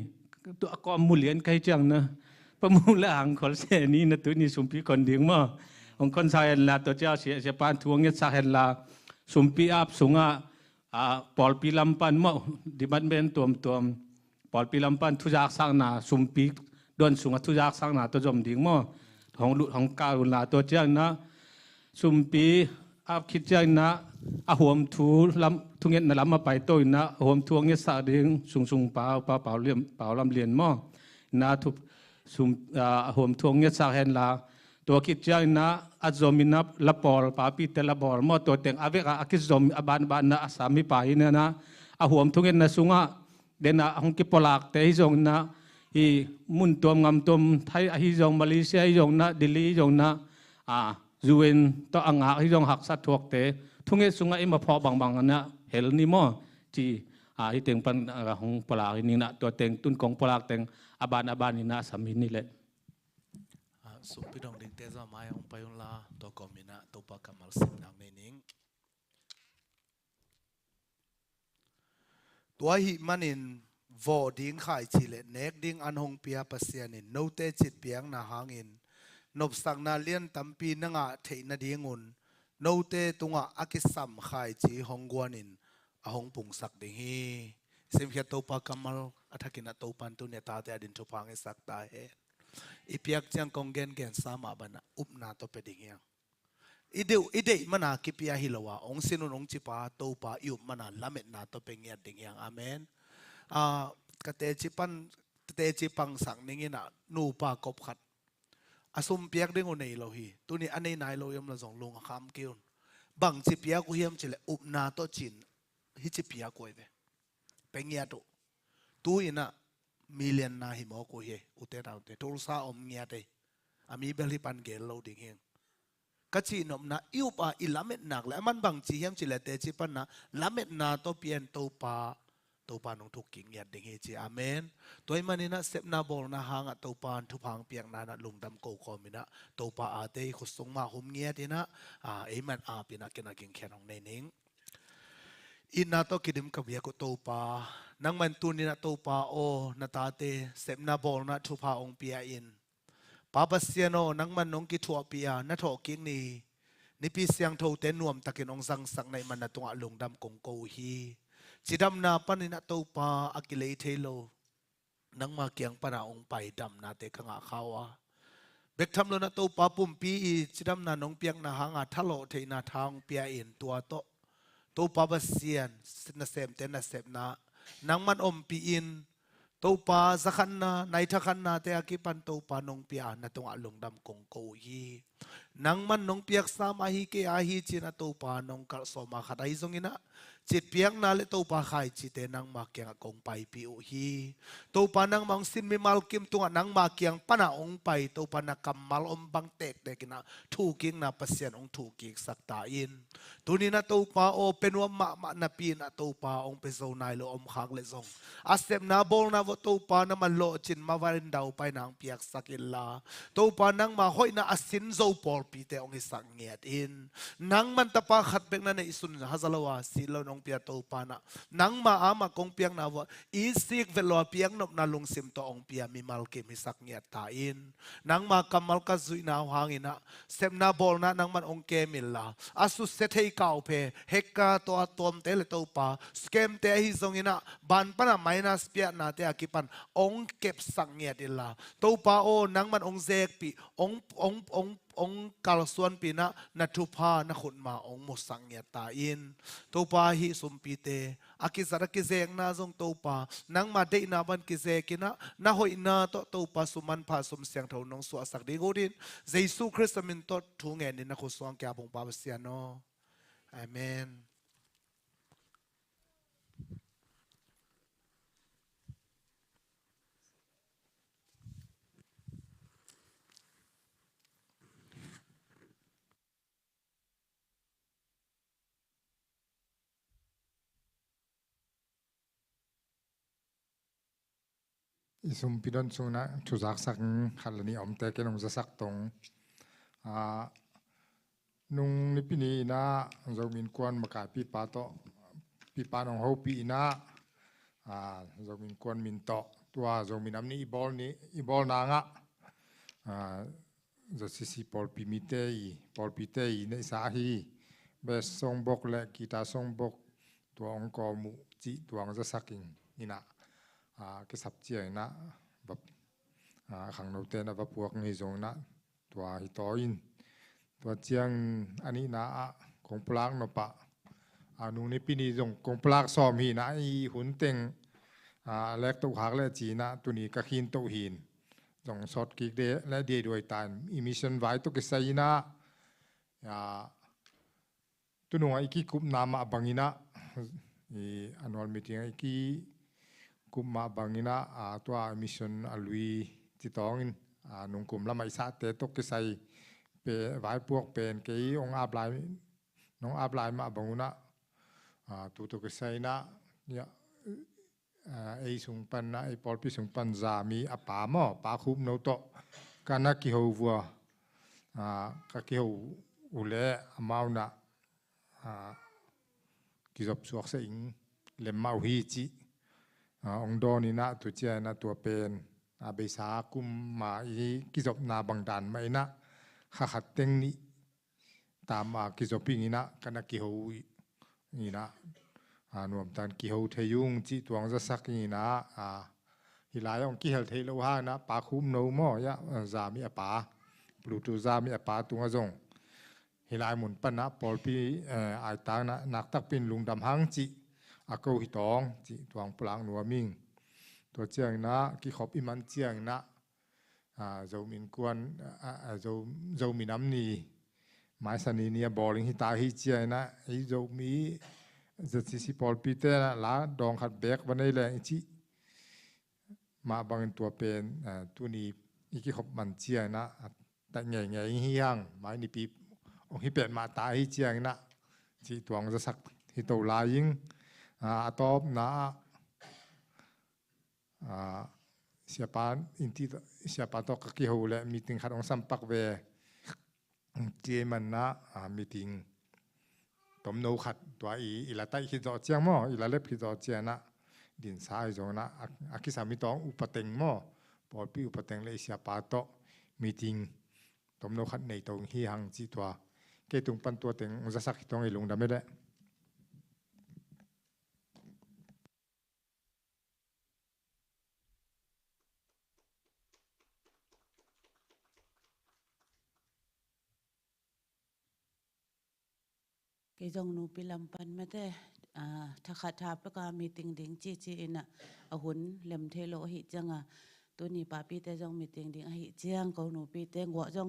tu ko mulien kai chang na ประมูลละหังคนเสนี่นะตัวนี้สุมพีคนดิ่งมั้งองคนสายลาตัวเจ้าเสียปานทวงเงี้ยสายลาสุมพีอับสุงะปอลปีลำปันมั้งดิบันเป็นตัวปอลปีลำปันทุจักสังนาสุมพีโดนสุงะทุจักสังนาตัวจอมดิ่งมั้งของการุณาตัวเจ้านะสุมปีอับคิดเจ้านะหัวมทูลำทุงเงี้ยนลำมาไปตัวนะหัวมทวงเงี้ยสาดิ่งสุงเปล่าเลี่ยมเปล่าลำเลียนมั้งนะทุกสุมหัวมทวงเงี้ยสาเห็นลาตัวคิดเจ้านะอาจจะมีนับละปอลปาปีเตละบอลมั้งตัวเต็งอาเวกอาคิดจอมบานนะสามีไปเนี่ยนะหัวมทวงเงี้ยนะสุงะเดนะหงกิปลากแต่ที่จงนะอีมุนตัวงามตัวไทยที่จงมาเลเซียที่จงนะดิลีที่จงนะยูเอ็นตัวอ่างที่จงหักสัตว์ทวกเตทุงเงี้ยสุงะอิมาพอบางนะเฮลนี่มั้งที่ที่เต็งปันของปลากนี่นะตัวเต็งตุนของปลากเต็งบานนี่นะสามีนี่แหละสุพิดองดิ่งเตะมาอย่างไปองลาตัวกอมินะตัวปากกัมมัลสินางในนิ่งตัวหิมันินวอดิ่งขายชิเลเนกดิ่งอันหงเปียปัสยานินโนเตจิตเปียงนาหางินนบสังนาเลียนตัมปีนังะเทนดิ่งุนโนเตตุงะอากิสัมขายจีหงกวนินอหงปุงสักดิ่งฮีเซมเขียตัวปากกัมมัลอัฐกินะตัวปันตุเนตาเตอดินทุพังเอสักตาเฮอีเปียกจังกงเกนสามาบันะอุปนาตัวเป็ดดิ่งยังอีเดมันอาคิปิยาฮิลวะองสินุนองจิปาตัวปายุบมันอาละเม็ดนาตัวเป็นเงียดิ่งยังอาเมนกเตจิปังสังนิ่งนะนูปากบขัดอาสุมเปียกดิ่งอุนในโลหีตัวนี้อันในนายโลยมละสองลุงคำกิ้วบังจิเปียกุเฮียมจิเลอุปนาตัวจินฮิจิเปียกุเอเวเป็นเงียตัวอินะมิเลียนนาหิมอกุเฮอุเตราอุเตทุลซาอมเงียเตอามีเบลิปันเกลโลดิ่งเฮงกัจจินอมนาอิวปาอิลาเมตนักเลยมันบังจีเฮียมจิเลเตจิปันนะลาเมตนาตัวเปลี่ยนตัวปานองทุกกิ่งเงียดิ่งเฮจีอาเมนตัวมันนี่นะเซปนาบอลนะหางตัวปานทุพังเปียงนานะลุงดำโกคอมินะตัวปาอาเตขุสงมาหุมเงียดีนะเอมันอาปินะกินกินแค่นองในนิ่งอินนาโตกิดิมกับเบียกุโตปานังมันตุนินาโตปาโอนาตาเตเซมนาบอลนาทุพาองเปียอินปาปัสเซียโนนังมันนงกิทัวเปียนาทอกิงนีนิพิเสียงโทเตนวมตะกินองสังสังในมันนาตงอลงดำกงโกฮีจิดำนาปนินาโตปาอากิเลเทโลนังมาเกียงปนาองไปดำนาเตขงาขาวะเบกทำโลนาโตปาปุ่มปีจิดำนานงเปียงนาหางาทะโลเทนาทางเปียอินตัวโตตัวปาปัสเซียนนาเซมเตนาเซมนานังมันอมปีอินตัวปาสักขันนาในทักขันนาเตอากิปันตัวปานงเปียนาตงอลงดำกงโกฮีนังมันนงเปียกสามาฮีเกอาฮีจีนาตัวปานงกัลสมาขัดไอซงอินะจิตเปียกนาเลตัวปาขายจิตเตนังมาเกียงกงไปปีอุฮีตัวปานังมังสินมิมัลกิมตัวนังมาเกียงปนาองไปตัวปานักกัมมัลอมบังเตกเด็กนะถูกิงนาปัสเซียนองถูกิกสักตาอินตัวนี้นะตัวปาโอเป็นว่ามะนาปีนะตัวปาองเป็นโซนายโลอมขังเลซงอาเซมนาบอลนาวัตัวปานามันโลจินมาวารินดาวไปนางเปียกสักิลลาตัวปานังมาห้อยนาอสินโซปอลปีเตองอิสังเงียดอินนังมันตะปาขัดเบกนั่นในอิสุนฮัซาลวาสิโลนองเปียตัวปานะนังมาอามากงเปียงนาวอีสิกเวลาเปียงนบนาลงซิมตัวองเปียมีมัลเกมิสักเงียตาอินนังมากัมมัลกัซุยนาวหางอินะเซมนาบอลนะนังมันองเกมิลลาอาสุเซเทกาวเพเฮกาตัวตอมเตเลตัวปาสเกมเตฮิซงอินะบันปนะไมนัสเปียนาเตอากิปันองเก็บสักเงียดิลลาตัวปาโอนังมันองเซกปีองกาลส่วนปีนะนัทุพานะขุนมาองมุสังเงียตาอินตัวปาฮิสุมปีเตอากิสระกิเซงนาจงตัวปานังมาเดนาบันกิเซกินะนาหอยนาตัวปาสุมันพาสุมเสียงเท่านองสวสักดีกูดินเยซูคริสต์มินตทุงเงินนะขุสวงแก่บงปาเสียโนอาเมนอิสุมพิดอนซูนะทุจักสักขันนี้อมเตกันงจะสักตรงนุงนิพินีนะเรามินกวนมากาปีปาโตปีปานองเฮาปีนะเรามินกวนมินโตตัวเรามินอันนี้อีบอลนางะ จะสิปอลปีมิเตยในสาฮีเบสทรงบกและกีตาทรงบกตัวองกอมุจิตัวองจะสักิงนี่นะก็สับเจียนะแบบขังโนเตนะแบบพวกนี้จงนะตัวฮิตอินตัวเจียงอันนี้นะคงปลากนปะนูนี่ปีนี้จงคงปลากซ้อมหีนะอีหุ่นเต็งแลกตุหักและจีนะตัวนี้ก็ขินตุหินจงสอดกิกเดและเดียด้วยตานอิมิชันไว้ตุกใส่นะตัวนู้นไอ้กี่กุมนามาบังอินะannual meetingไอ้กี่กุมมาบังอินะตัวอิมิชันอลุยจิตองอินนุ่งกุมละไม่สะเตตุกใส่เปไว้พวกเป็นกี่องอาบลายน้องอาบลายมาบังอินะตัวตุกใส่นะเนี่ยไอ้สุงปันนะไอ้ปอลพิสุงปันจามีป่าหม้อป่าคุบโนโตกันนักกิฮูวัวก็กิฮูอุเล่มาวนะกิจบสวกเสิงเล่มมาฮีจิองดอนี่นะตัวเจ้านะตัวเป็นเบสากุมมาอีกิจบนาบังดันไม่นะขัดเต็งนี้ตามกิจบปิ้งนี่นะกันนักกิฮูนี่นะนวมตันกิฮูเทยุงจิตวงจะสักนี่นะฮิลายองกิเฮลเทโลฮานะปาคุมโนมอยะจามีอปาปลูตูจามีอปาตุงจงฮิลายหมุนปนะปอลปีไอตางนะนักตักปินลุงดำหังจิอากูฮิตองจิตวงปลางนัวมิงตัวเจียงนะกิขอบอิมันเจียงนะเจ้ามินกวนเจ้ามินน้ำนีไม้สนีเนียบอลิงฮิตาฮิเจียนะไอเจ้ามีจะสิปอลปีเตนะลาดองขัดแบกวันนี้แรงจิมาบางตัวเป็นตัวนี้อีกขบมันเจียนะแต่ไงเฮียงไม้นี่ปีองค์ที่เป็นมาตายเจียงนะจีตัวงจะสักที่ตัวลายิงตอบนะเสียปานอินที่เสียปานตอกกี่หูและมีติงขัดองสัมปักเวเจมันนะมีติงต้มโนขัดตัวอีละไตคิดจอเจียงมั่อีละเล็บคิดจอเจียนะดินสายจงนะคิสามิตองอุปเต็งมั่ปอดปีอุปเต็งเลยเสียปาโตมีติงต้มโนขัดในตรงฮีหังจีตัวเกตุงปันตัวเต็งอุจสักตรงไอ้ลงดำไม่ได้กิจงนูปิลัมปันไม่ได้ถ้าขาดทับแล้วก็มีติงดิงจีน่ะหุ่นเล็มเทโลหิจังตัวนี้ป้าปีแต่จงมีติงดิงหิจังเขาหนูปีแต่หัวจง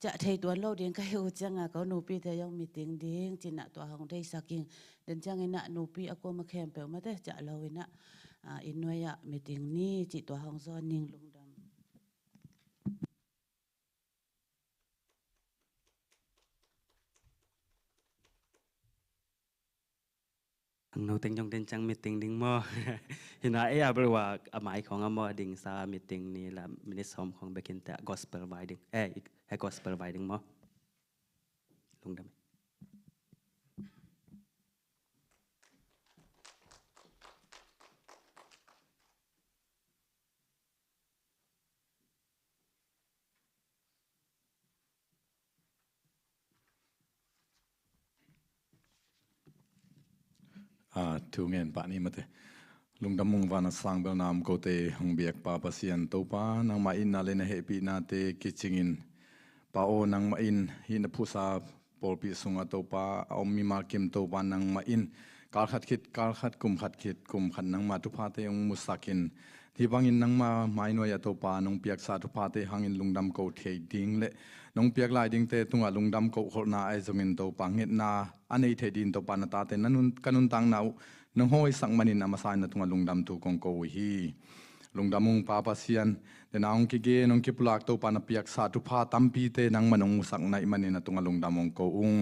จะเทตัวโลดิงก็หิวจังเขาหนูปีแต่จงมีติงดิงจีน่ะตัวของได้สักกิ่งเดินจังไงน่ะหนูปีอากมาแคมเปลไม่ได้จะเราเองน่ะอินวยะมีติงนี่จีตัวของซ้อนนิ่งลงนูติงจงเดินจังมีติงดิ้งมอเห็นว่าบริว่าหมายของมอดิ้งซามีติงนี่ละมินิสอมของเบกินแต่ gospel riding gospel riding มอลงได้ไหมทุเงินปะนี่มาเถอะลุงดำมุงวานาสังเบลนามโกเตหงเบียกปาปะเซียนตัวปานังมาอินนาเลนะเฮปีนาเตกิจิงินปาโอนังมาอินหินผู้สาปอลปิสุงตัวปาเอามีมาคิมตัวปานังมาอินการขัดคิดการขัดกุมขัดคิดกุมขัดนังมาทุพาเตองมุสักินที่บางอินนังมาไม่นวยตัวปานงเปียกสาทุพาเตหังอินลุงดำโกเทดิ้งเละน้องเปียกลายดิ้งเตตุงลุงดำโกโคนาไอจงินตัวปังเห็ดนาอันนี้เทดินตัวปานตาเตนันกันุนตังนาวน้องห้อยสังมันินอามาสายนัตุงลุงดำตัวกงโกฮีลุงดำมุงปาปะเซียนเดนองกิเกน้องกิปลากตัวปานเปียกสาทุพาตัมปีเตนังมันองสังในมันินนัตุงลุงดำมงโกอุง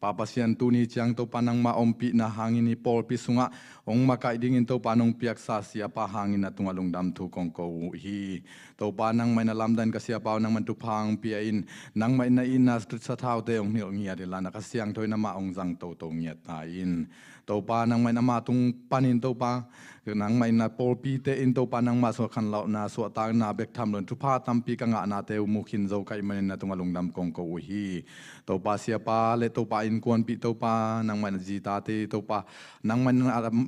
ปาปะเซียนตูนี่จังตัวปานังมาอมปีนาหางินีปอลปิสุงะองมาไกดิ้งตัวปานองเปียกสาเสียปาหางินนัตุงลุงดำตัวกงโกฮีตัวปานังไม่นาลำดันกเสียเปานังมันทุพางเปียอินนังไม่นาอินนัสตุสะเท้าเตองเหนียวเงียดลานกเสียงถอยนามาองจังโตเงียดตาอินตัวปานังไม่นามาตุงปานินตัวปาคือนังไม่นาปอลปีเตอินตัวปานังมาสวดขันเหล่านาสวดตานาเบ กทำลนทุพาตัมปีกังอานาเตวมุขินโจกัยมันนะตุงอลงดำกงโกอุฮีตัวปาเสียปาเลตัวปาอินกวนปีตัวปานังมันจีตาเตตัวปานังมัน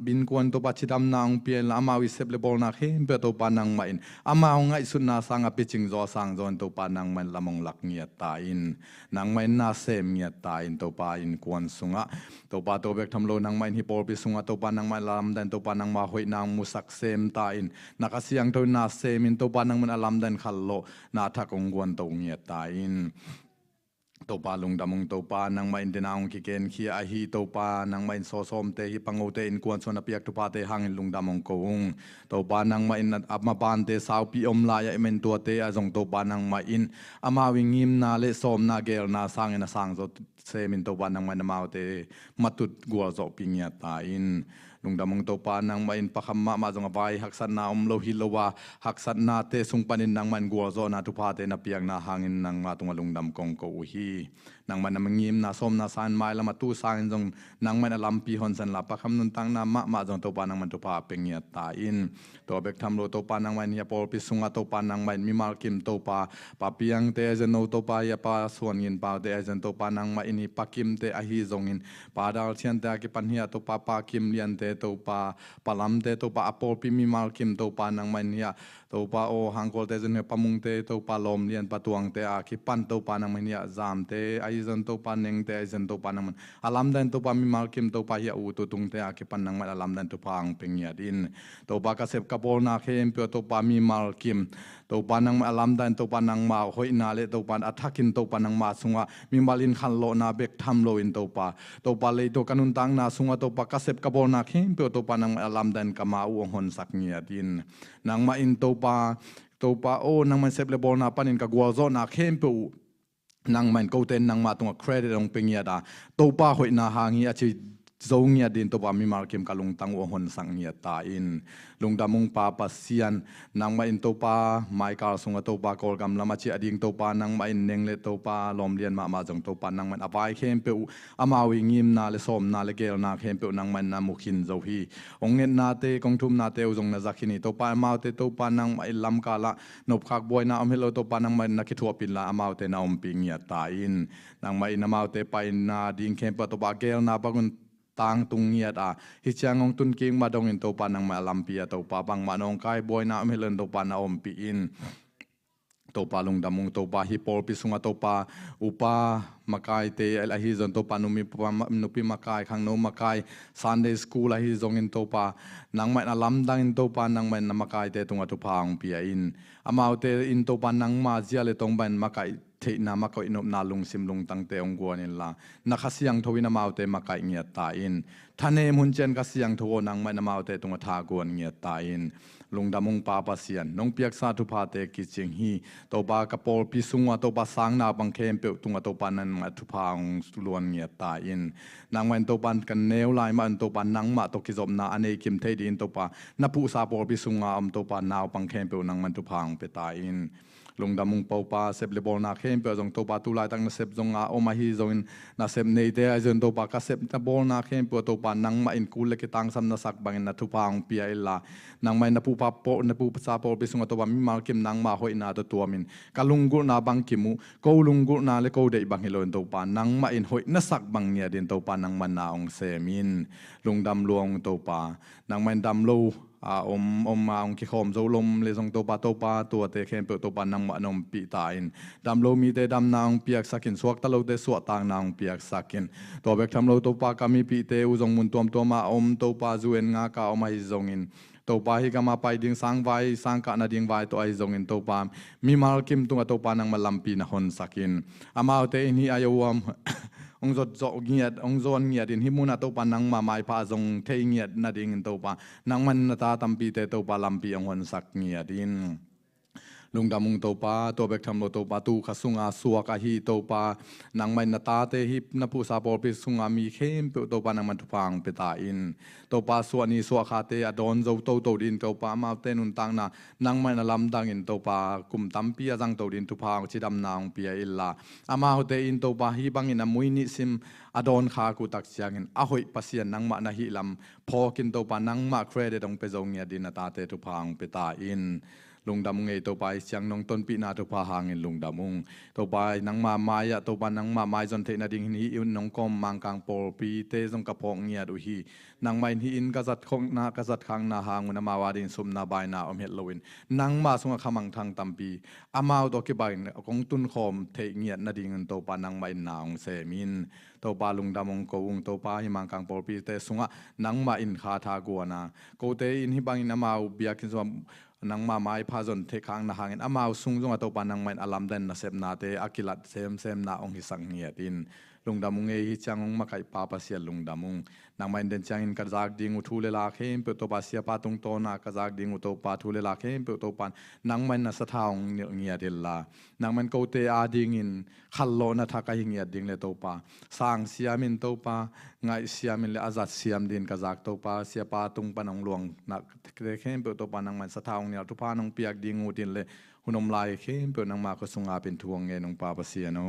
บินกวนตัวปาชิดำนางเปียนละอามาวิเซบเลบอลนักเฮมเปตัวปานังมันอามาองไงสุนนาสังอปิจิงโจสังโจนตัวปานังมันละมงลักเงียตาอินนังมันนาเซมเงียตาอินตัวปาอินกวนสุงะตัวปาตัวเบกทำโลนังมันฮิปอลปิสุงะตัวปานังมันลำดันตัวปานังมาหอยนางมุสักเซมตาอินนักเสียงตัวนาเซมินตัวปานังมันลำดันขัลโลนาทักองกวนตัวเงียตาอินตัวปาลุงดำมงตัวปานังมาอินเดนางกิเกนขีอาฮีตัวปานังมาอินโซซอมเตฮิปังโอเตอินกวนส่วนอภิยักตัวปาเตหังอินลุงดำมงกงตัวปานังมาอินอับมาปานเตสาวปีอมลายเอเมนตัวเตอจงตัวปานังมาอินอามาวิงิมนาเลซอมนาเกลนาสังอินสังโซเซมินตัวปานังมาอินมาเตมาตุดกัวโซปิงเงียตาอินลุงดำมงตัวปานังมาอินปะคำมาจงอภัยหักสันนาอมโลหิโลวาหักสันนาเตสุงปันินนังมันกัวโซนาทุพาเตนาเปียงนาหางอินนังมาตุงลุงดำกงโกอุฮีนังมันนำงิมนาสมนาสานไม้ละมาตู้สานจงนังมันอลัมปีฮอนสันลาปะคำนุนตังนามาจงตัวปานังมันทุพาเปงเงียตาอินตัวเบกทำโลตัวปานังมันเฮียปอลปิสุงะตัวปานังมันมีมาลกิมตัวปาปะเปียงเตเจนโนตัวปายาปาส่วนเงินปาเตเจนตัวปานังมันอินปะกิมเตอฮีจงอินปาดาลเชียนเตอกิปันเฮียตัวปาปากิมเลียนเตตัวปาปลัมเตตัวปาอปอลปิมีมาลกิมตัวปานังมันเฮียตัวปาโอฮังโกลเตเจนเฮปะมุงเตตัวปาลมเลียนปะตวงเตอาคิปันตัวปานังมันเฮียจามเตไอเจนตัวปาเนงเตไอเจนตัวปานังมันอลัมดันตัวปามีมาลกิมตัวปาเฮียอูตัวตุงเตอาคิปันนังมันอลัมดันตัวปาอังเปงเงียดินตัวปากระเสบกระโปนาเข้มเปียวตัวปามีมาลกิมตัวปานังมาอลัมดันตัวปานังมาหอยนาเลตัวปาอัฐกินตัวปานังมาสุงะมีมาลินขันโลนาเบกทำโลอินตัวปาเลยตัวกันุนตังนาสุงะตัวปากระเสบกระโปนาเข้มเปียวตัวปานังมาอลัมดันกามาอุงหนสักเงียดินนังมาอินตัวปาโอนังมันเสบเลบอนาปานินกะกัวโซนาเข้มเปียวนังมันกูเตนนังมาตัวเครดิตองเปงเงียดาตัวปาหอยนาหางีอาชีโจงเงียดินตัวปามีมาร์กิมกะลุงตังอุงหนสักเงียตาอินลุงดำมงปาปัสเซียนนังมาอินตัวปาไมค์การสุงตัวปากอลกำลามาชีอดิงตัวปานังมาอินเนงเลตัวปาลมเลียนมาจงตัวปานังมันอภัยเข้มเปียวอามาวิงิมนาเลสอมนาเลเกลนาเข้มเปียวนังมันนามุขินโจฮีองเงินนาเตกงทุมนาเตอุจงนาจักขินีตัวปามาเตตัวปานังมาอินลำกาละนบขักบอยนาอมเฮโลตัวปานังมันนักขิทัวปินละอามาเตนาอมปิงเงียตาอินนังมาอินอามาเตไปนาดิงเข้มเปียวตัวปาเกลนาปากุนตางตุงเงียดฮิจางองตุนกิงมาดงอินตัวปานังมาลัมปีตัวปาบังมานองกายบอยนาเมลันตัวปานาอมปีอินตัวปาลุงดำมงตัวปาฮิปอลปิสุงตัวปาอุปามากายเตอลาฮิจนตัวปานุปิมากายขังโนมากายซันเดย์สคูลลาฮิจงอินตัวปานังมันอลัมดังอินตัวปานังมันนามากายเตตุงตัวปาองปีอินอามาเตอินตัวปานังมาเจียเลตงบันมากายเทนามาก็อินบนาลุงซิมลุงตั้งเตองกวนิลานักเสียงทวินามาเตมาไกเงียตาอินท่านเอมุนเจนกเสียงทวนังไม่นามาเตตุงทากวนเงียตาอินลุงดำมงปาปเสียนน้องเปียกซาทุพาเตกิจิงฮีตัวปากระโปลพิสุงวตัวปาสังนาบังเคมเปียตุงตัวปานันมาทุพางล้วนเงียตาอินนางมันตัวปันกันเนวลายมันตัวปันนังมาตัวกิจบนาอเนกิมเทดินตัวปานปูซาโปลพิสุงวตัวปานาวบังเคมเปียนังมันทุพางเปตาอินลุงดำมุงเป่าปาเสพเลบอลนาเข้มเปียจงตัวปาตุลายตั้งเสพจงอาอมาฮีจงนาเสพเนเตอจนตัวปากเสพตะบอลนาเข้มเปียตัวปานังมาอินคูเลกิตังสัมนาสักบังอินนาทุพางเปียอิลานังไม่นาปูปาโปนาปูซาโปไปสุงตัวปามิมาลกิมนังมาหอยนาตัวมินกาลุงกุนาบังกิมูกูลุงกุนาเลกูเดบังฮิโลนตัวปานังมาอินหอยนาสักบังเนียดินตัวปานังมันนาองเซมินลุงดำลวงตัวปานังไม่ดำโลมาองคิคอมโจลมเลซงตัวปาตัวเตเข้มเปิดตัวปานังมานมปีตาอินดำโลมีเตดำนางเปียกสักินสวกตะโลเตสวกตางนางเปียกสักินตัวเบกทำโลตัวปากามีปีเตอุจงมุนตัวมาตัวปาจูเอ็นงากาอมาฮิจงอินตัวปาฮิกามาไปดิ้งสังไวสังกะนาดิ้งไวตัวไอจงอินตัวปามีมาลกิมตัวปานังมาลัมปีนะฮอนสักินอามาเตอินฮีอายวัมองจดจ่อเงียดองจวนเงียดอินหิมุนาตัวปานังมาไม่พาจงเทเงียดนาดิ่งตัวปานังมันนาตาตัมปีเตตัวปาลัมปีองหวนสักเงียดินลุงดำมุงตัวปาตัวเบกทำโลตัวปาตูขสุงอาสัวกะฮีตัวปานังมันนาตาเตหิปนภูซาปอลปิสุงอามีเข้มเปตัวปานังมันทุพังเปตาอินตัวปาสัวนีสัวคาเตอดอนโจตัวดินตัวปามาเตนุนตังนานังมันนาลำดังอินตัวปากุมตัมปีจังตัวดินทุพังชิดำนางปีอิลลาอามาเตอินตัวปาฮีบังอินามุยนิซิมอดอนขากูตักเสียงอาหอยปัสยนนังมานาฮิลำพอกินตัวปานังมาเครดิตองเปจงเงียดินตาเตทุพังเปตาอิน lung damung ei to pai siang nong ton pi na to pa hangin lung damung to pai nang ma maya to pa nang ma mai zon the na ding hi in nong kom mang kang por pi te jong ka pong nia du hi nang mai hi in ka zat khong na ka zat khang na hang na ma wa din sum na bai na om het loin nang ma sunga khamang thang tampi amao to ke bai kong tun khom the ngiat na ding to pa nang mai na ong se min to pa lung damung ko ung to pa hi mang kang por pi te sunga nang ma in kha tha guana ko te in hi bang in amao bia kin so nang ma mai pha zon the khang na hangin amao sung jong to pa nang mai alam den na sep na te akilat sem na ong hi sang ngiat in lung damung ei hi changong ma kai pa pa sia lung damung nang mai den changin ka jak ding u thu le la khem pe to pa sia pa tung to na ka jak ding u to pa thu le la khem pe to pan nang mai na sa thaung ngia dil la nang man ko te a ding in khal lo na tha ka hi ngia ding le to pa sang siam in to pa ngai siam in le azat siam din ka jak to pa sia pa tung pa nong luang na khem pe to pa nang man sa thaung nia tu pa nong piak ding u din le hunom lai khem pe nang ma ko sunga pin thuang nge nong pa pa sia no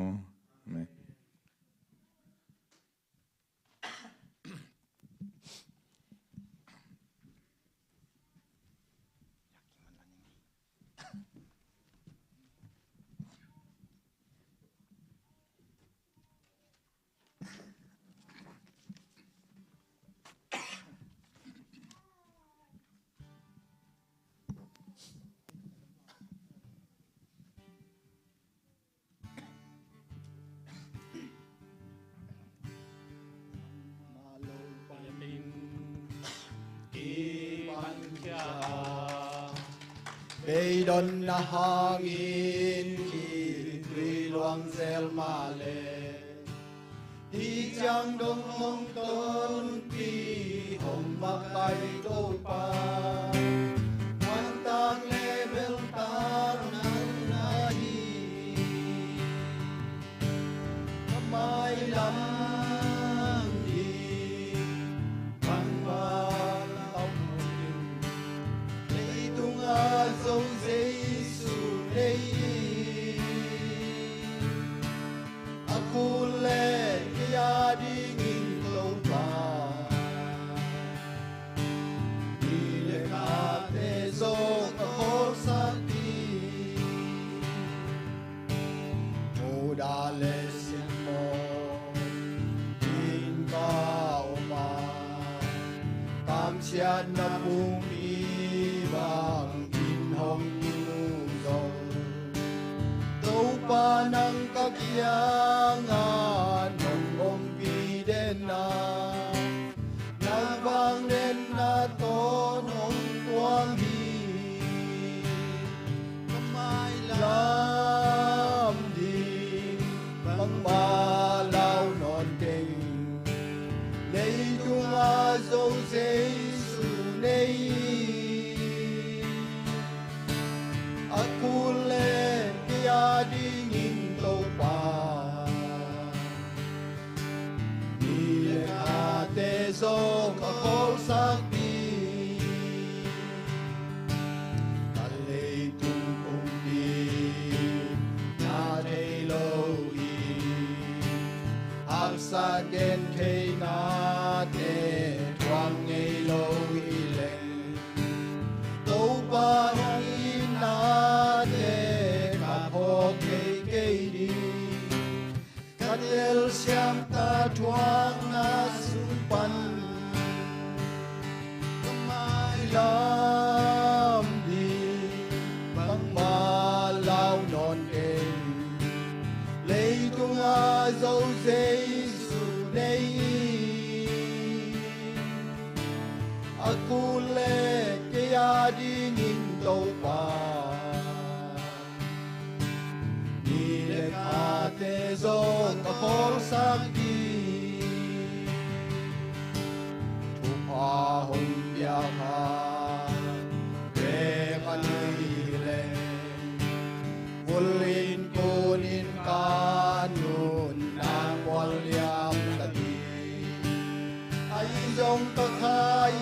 Bây đón na hangin khi tuy loang zel ma le hi chang dong mong ton pi hom ma kai to pa wan tang le bel tar nan na hi mai lam dấu Giêsu đây, aku le dia dingin toba, ile kate zong ako sakti, muda le simo, tin kao ma, tam sian na bumi bang. Hong inu dong tau pa nang kakiangan hong om pi den na vang den na ton hong tuang hi mai lam đi bang ba lao non ding lấy tung a dấu Giêsu nei aku le dia dingin to pa ni le ate zo ka kol sakti kale tung kum di na de lo i ang sa gen ke na de twang ei lo i le to pa na de kapo kei di kadel siam ta tuang na sumpan mai lam di bang malau non de lấy tung a dấu Giêsu đây aku le kia dingin to pa ni le kate zon ka por sakti tu pa hong ya ha re kanui le vulin kunin kanun na kwal yam tati ai zong ta khai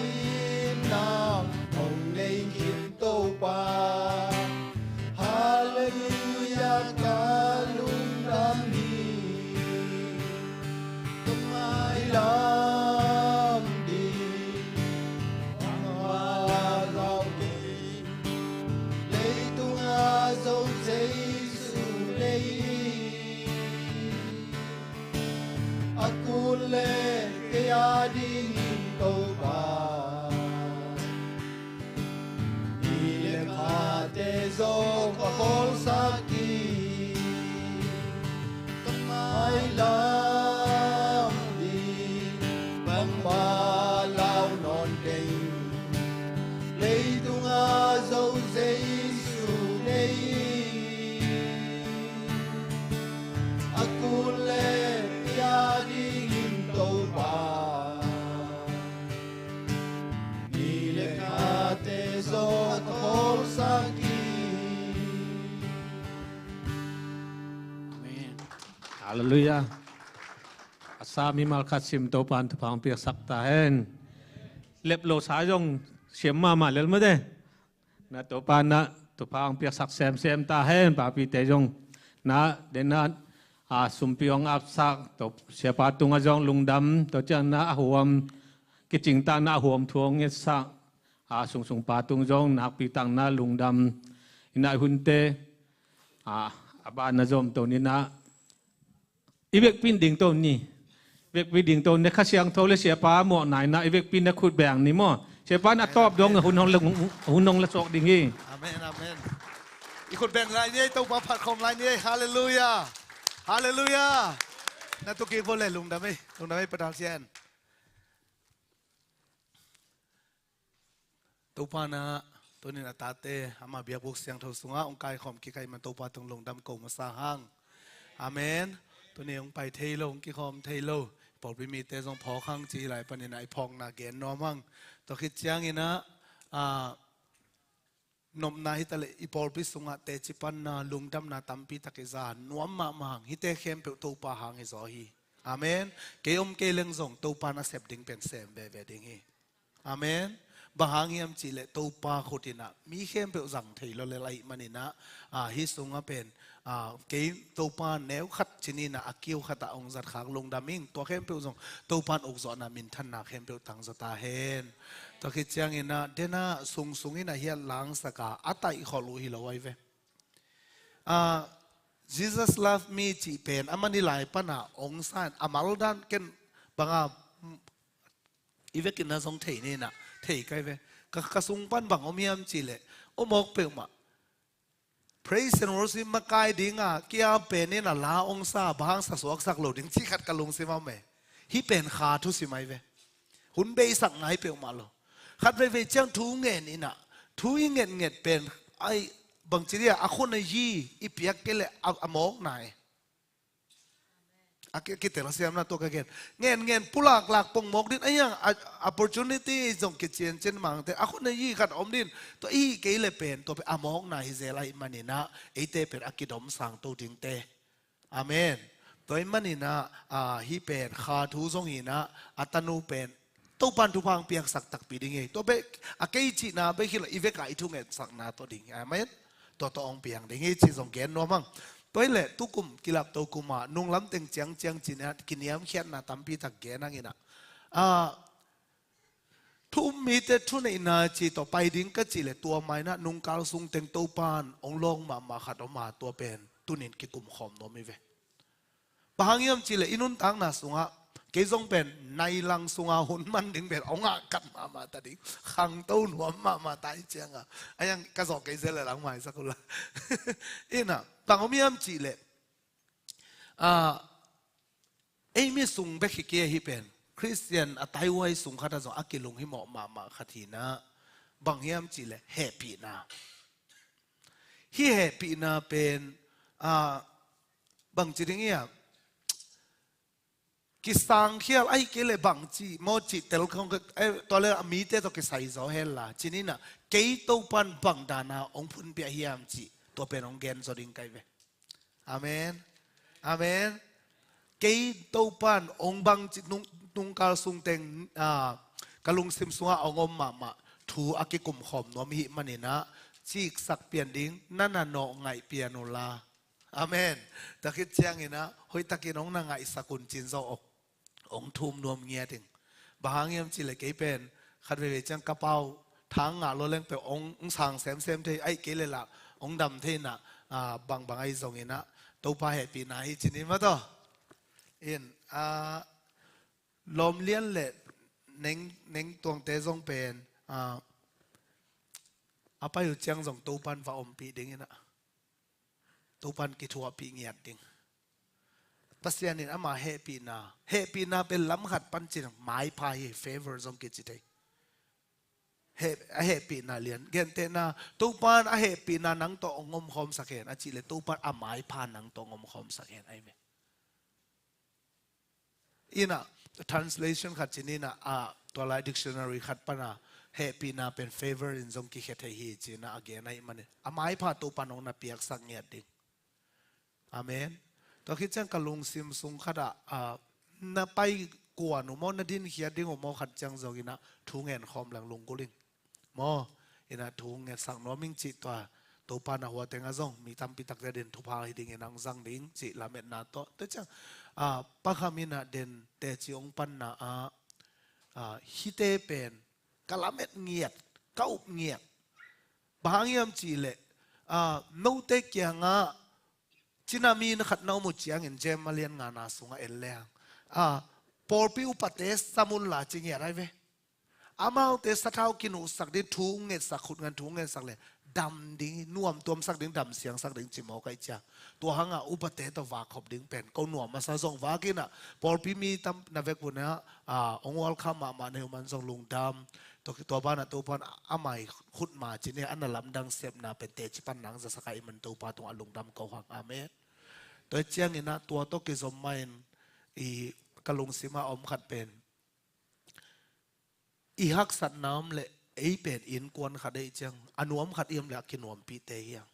nam hong nei kim to pa hallelujah kalung lam hi tumai lam di ma lao di lấy le ke ya di to ba ile kha te zo ko hol sa ki mai lam di bang ba lao non ding lấy tung a dấu giấy su đây aku le ya di to ba ni le kha te zo ko sa ki Haleluya. Asami malkasim topan tupang piak sakta hen. Lep lo sayong siam mama lel made. Na topan na tupang piak sak sem ta hen papi tejong na dena sumpiong apsak top siapa tunga jong lungdam to chang na ahuam kiching ta na ahuam thuong nge sak sung patung jong nak pitang na lungdam ina hunte aba na jom to ni na Ivek pin ding to ni, ivek pin ding to ne kasiang to le siapa mo nai na ivek pin na khut bang ni mo siapa na top dong hunong la sok ding hi. Amen, amen. อีกคนแบ่งลายนี้ต้องมาผัดของลายนี้ฮาเลลูยาฮาเลลูยานั่นตุกี้พอเลยลุงดำไม่ประทานเสียนตัวปานะตัวนี้นะตาเตะอามาเบียบุกเสียงทศงะองค์กายของกิไกมันตัวปาตรงลุงดำโกมาสร้างอาเมนตัวนี้องค์ไปเทโลองค์กิคอมเทโลปอดวิมีเตะทรงพอข้างจีไหลปนินไอพองนาเกนนอมั่งตัวคิดเจียงอินะนมนาฮิตะเลอีปอลพิสุงะเตจิปันนาลุงดำนาตัมปีตะเกจานวมมามังฮิเตเข้มเปตัวปาหังฮิซอฮีอาเมนเกยมเกเลงส่งตัวปานาเสพดิงเป็นเซมเบเบดิงฮีอาเมนบางฮิมจิเลตัวปาโคตินะมีเข้มเปจังเทโลเลไลมันนี่นะฮิสุงะเป็นเกยตัวปาแนวขัดชินีนะอากิวขัดองจัดขางลุงดำมิงตัวเข้มเปส่งตัวปานอกจอนามินทันนาเข้มเปตังสตาเฮนตัวคิดจังอินะเดน่าสุงอินะเฮียลังสกาอัตไอขอลูฮิลไว้เวJesus love me จีเป็นอามันนี่หลายปัญหาองค์สันอามาลดันเกันบางอีเวกินน่าสงเทนี่นะเทไกเวกระสุงปันบางอมียมจีเลยโอมอกเปิลมา Praise and worship มาไกดิ้งกี้อาเป็นนี่นะลาองศาบางสักสวกสักโหลดิ้งที่ขัดกระลุงสิมาเมฮิเป็นขาทุสิไม่เวหุ่นเบยสักไงเปิลมาโลขัดไปเวจังทูเงินนี่นะทูยิ่งเงินเป็นไอบางทีเนี่ยอาคนในยี่อีเปียกเกลอามอกไหนอาเกกิเตลเสียมนะตัวกเกตเงินผู้หลักปงมอกดินไอ้ยัง opportunity จงกิจเจนเจนมังแต่อาคนในยี่ขัดอมดินตัวอีเกลเป็นตัวเป็นอามอกไหนเจลัยมันนี่นะไอเตเป็นอากิดอมสังตัวดิงเตอาเมนตัวมันนี่นะฮีเป็นขาทูทรงหินะอัตนูเป็นตัวปันทุพังเปียกสักตักปีดิ้งเองตัวเบกอาเกจินาเบกิละอีเวกไอทุงเงินสักนาตัวดิ้งอาเมนตัวองเปียงดิ้งเองจีทรงเกนนัวมั้งตัวเละตุกุมกิลับตัวกุมานุ่งล้ำเต็งเจียงจีนะกินยำเขียนนาตัมปีตักเกนังอินะทุ่มมีแต่ทุนอินาจีต่อไปดิ้งก็จีเลยตัวไม่นะนุ่งกาลซุงเต็งตัวปานองลงมาขัดออกมาตัวเป็นตุนินกิกุมขอมโนมิเวบางยำจีเลยอินุนตังนาสุงะเกยจงเป็นในลังสุงาหุ่นมันดิ้งเป็นองะกัดมาตัดดิ้งขังตู้หนวมมาตายเจียงไอ้ยังกระสอบเกยเสร็จเลยหลังใหม่สักคนละอินะบางมียำจีเลยไอ้มีสุงเบกเกียฮิเป็นคริสเตียนไต้หวันสุงขัดจงอากิลงฮิเหมาะมาขัดทีนะบางยำจีเลยแฮปปี้นะฮีแฮปปี้นะเป็นบางจีดิ้งเนี่ยกิสังเขียลไอ้เกลบังจีโมจิเตลคงไอ้ตัวเลมีเตตัวกิใส่โซเฮลล่ะจีนี่นะเกยตัวปันบังดานาองพุนเปียฮิมจีตัวเป็นองเกนโซดิงไกเวอาเมนอาเมนเกยตัวปันองบังจีนุ่งกาลสุงเต็งกาลุงซิมสุงะองมาทูอากิกุมขอมนวมิมันนี่นะจีกสักเปลี่ยนดิ้งนั่นน่ะโนไงเปียโนลาอาเมนตะคิดเชียงนี่นะเฮ้ยตะกี้น้องนางไงสกุลจินโซองทุ่มนวมเงียถึงบางอย่างจีเลยเกยเป็นขัดเวจังกระเป๋าทางโรเล่งไปองสั่งเซมเทไอเกลเลยละองดำเทน่ะบางไอทรงนี้นะตัวป้าแฮปปี้นะจีนี่มาต่อเอ็น ลมเลี้ยนเละเน่งตวงเตจงเป็นอาไปอยู่เจียงจงตูปันฟ้าอมปีดิ้งนะตูปันกิทัวปีเงียดดิ้งปัสยานินอามาเฮปีนาเป็นล้ำขัดปันจินหมายพายเฟเวอร์จงกิจิเตเฮปีนาเลียนเกนเตนาตูปันเฮปีนานังโตองมคอมสักเห็นอาจิเลตูปันอาหมายพานังโตองมคอมสักเห็นไอเมอีน่ะ translation ขัดจินีน่ะตัวลาย dictionary ขัดปนะเฮปีนาเป็น favor in จงกิเขตฮีจีน่ะ again ไอมันอาหมายพาตูปันองน่ะเปียกสักเงียดดิ้งอาเมนตัวคิดจังกะลุงซิมซุงขัดน่ะไปกวนหนูมอนาดินเขียดิ้งหนูมอขัดจังจกินะทุ่งเงินคอมหลังลุงกุลิงมออินะทุ่งเงินสั่งน้อมิงจิตัวปานะหัวเตงอาจงมีตามปิตักเด่นทุพาให้ดิ้งนังสังดิ้งจิลาเม็ดนาโตแต่จังปะขามินะเด่นแต่จิองปันนะฮิเตเป็นกะลาเม็ดเงียดเก้าเงียดบางยามจิเลโนเตกียงจินามีนขัดน้ามุจียงเห็นเจมมาเลียนงานาสุงเอลเลียงปอลปิวปเตสสมุนลาจิงอะไรเวอามาเตสเท้ากินุสักดิทุ่งเงินสักขุดเงินทุ่งเงินสักเลยดำดิ้งนวมตัวสักดิ้งดำเสียงสักดิ้งจิมเอาไก่จ้าตัวหังอุปเตตวาขบดิ้งเป็นก็นวมมาซาซงวากินะปอลปิมีตั้มนาเวกุนะองค์อัลคามาเนวมันซงลุงดำตัวบ้านตัวพันอาไม่ขุดมาจีเนี่ยอันนั้นลำดังเสพนาเป็นเตจิปันนังจะสกายมันตัวปาตรงอลุงดำเกาหังอาเมนตัวเจียงนี่นะตัวโตกิสมไม่อีกะลุงสิมาอมขัดเป็นอีฮักสัตน้ำเละไอเป็นอินกวนขัดได้เจียงอนุมขัดเอี่ยมแหละกินนวมปีเตยง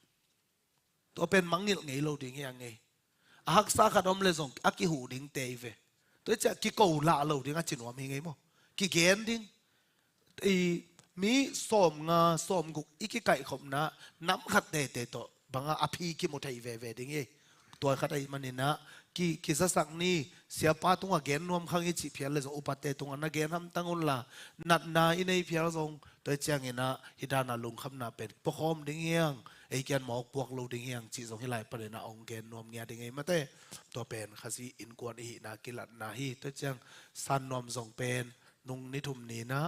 ตัวเป็นมังงิลไงเราดิ้งยังไงฮักซาขัดอมเลยส่งอากิหูดิ้งเตยเวตัวจะกิโกละเราดิ้งอาจินวมยังไงมั้งกิเกนดิ้งมีส้มงาส้มกุกอีกไก่ขมนะน้ำขัดเตะตัวบางอภิกิโมไทยเวดิ้งตัวขัดไอ้มันนี่นะกิสักนี่เสียป้าตรงเกนนวมข้างอีจีเพียรเลยส่งอุปเตตรงนั้นเกนทำตั้งอุลละนัดนาอินไอเพียรส่งตัวเจียงนะฮิดานาลุงคำนาเป็นปกคอมดิ้งเฮียงไอเกนหมอกพวกเราดิ้งเฮียงจีส่งให้ไหลประเด็นองเกนนวมเงียดิ้งเฮียมาเต้ตัวเป็นข้าศึกอินกวนอีนากิลัดนาฮีตัวเจียงสันนวมส่งเป็นนุงนิทุมนี้นะ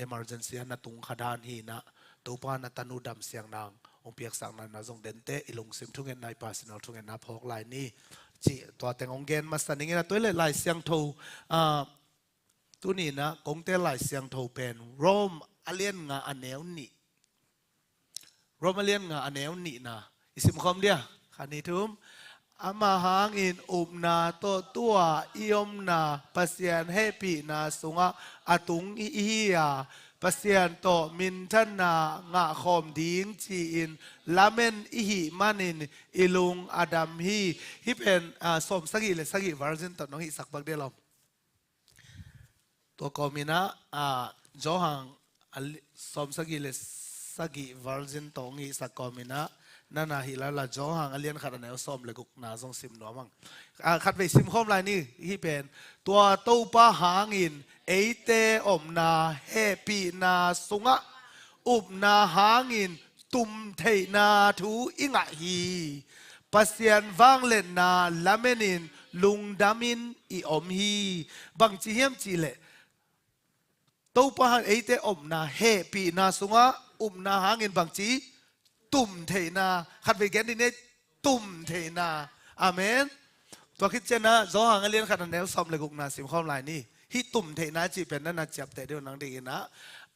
emergency นะตุงขดานฮีนะตัวป้านะตันูดำเสียงนางองเปียกสังนั้นนะทรงเดนเตอิลงซิมทุกเงินในปาสินอลทุกเงินนะพอกลายนี้จีตัวแต่งองเกนมาสันนิษฐานตัวเลยลายเสียงโทตัวนี้นะกงเตลายเสียงโทเป็นโรมอเลียนงาอันเนวนี่โรมอเลียนงาอันเนวนี่นะอิสิมคอมเดียขันนี้ทุมอามาหางอินอุบนาตัวอิยมนาปัสยานเฮปีนาสุงะอาตุงอียาปัสยานโตมินทันนางะคอมดิ้งจีอินลาเมนอิหิมานินอิลุงอดัมฮีฮิเป็นสมสักกี่เลยสักกี่วาร์จินต่อน้องฮิสักบักเดียวตัวกอมินะจอหังสมสักกี่เลยสักกี่วาร์จินต่อฮิสักกอมินะนั่นน่ะฮิลาลาจอหังอเลียนขัดอันไหนส้มเลยกุกนาทรงซิมหนัวมั่งขัดไปซิมข้อมลายนี่ฮิเป็นตัวตู้ป้าหางอินเอเตอมนาเฮปีนาสุงะอุบนาหางินตุมเทนาทูอิงะฮีปัสยันวังเลนนาลาเมนินลุงดามินอิอมฮีบังจีเฮียมจีเลตู้ป้าหางเอเตอมนาเฮปีนาสุงะอุบนาหางินบังจีตุมเทนาขัดไปแกนดิเนตุมเทนาอาเมนตัวคิดเจนะจอหางเลียนขัดอันไหนซ้อมเลยกุกนาซิมข้อมลายนี่ฮิตุมเทนาจีเป็นนั่นนะจับแต่เดียวนังดีนะ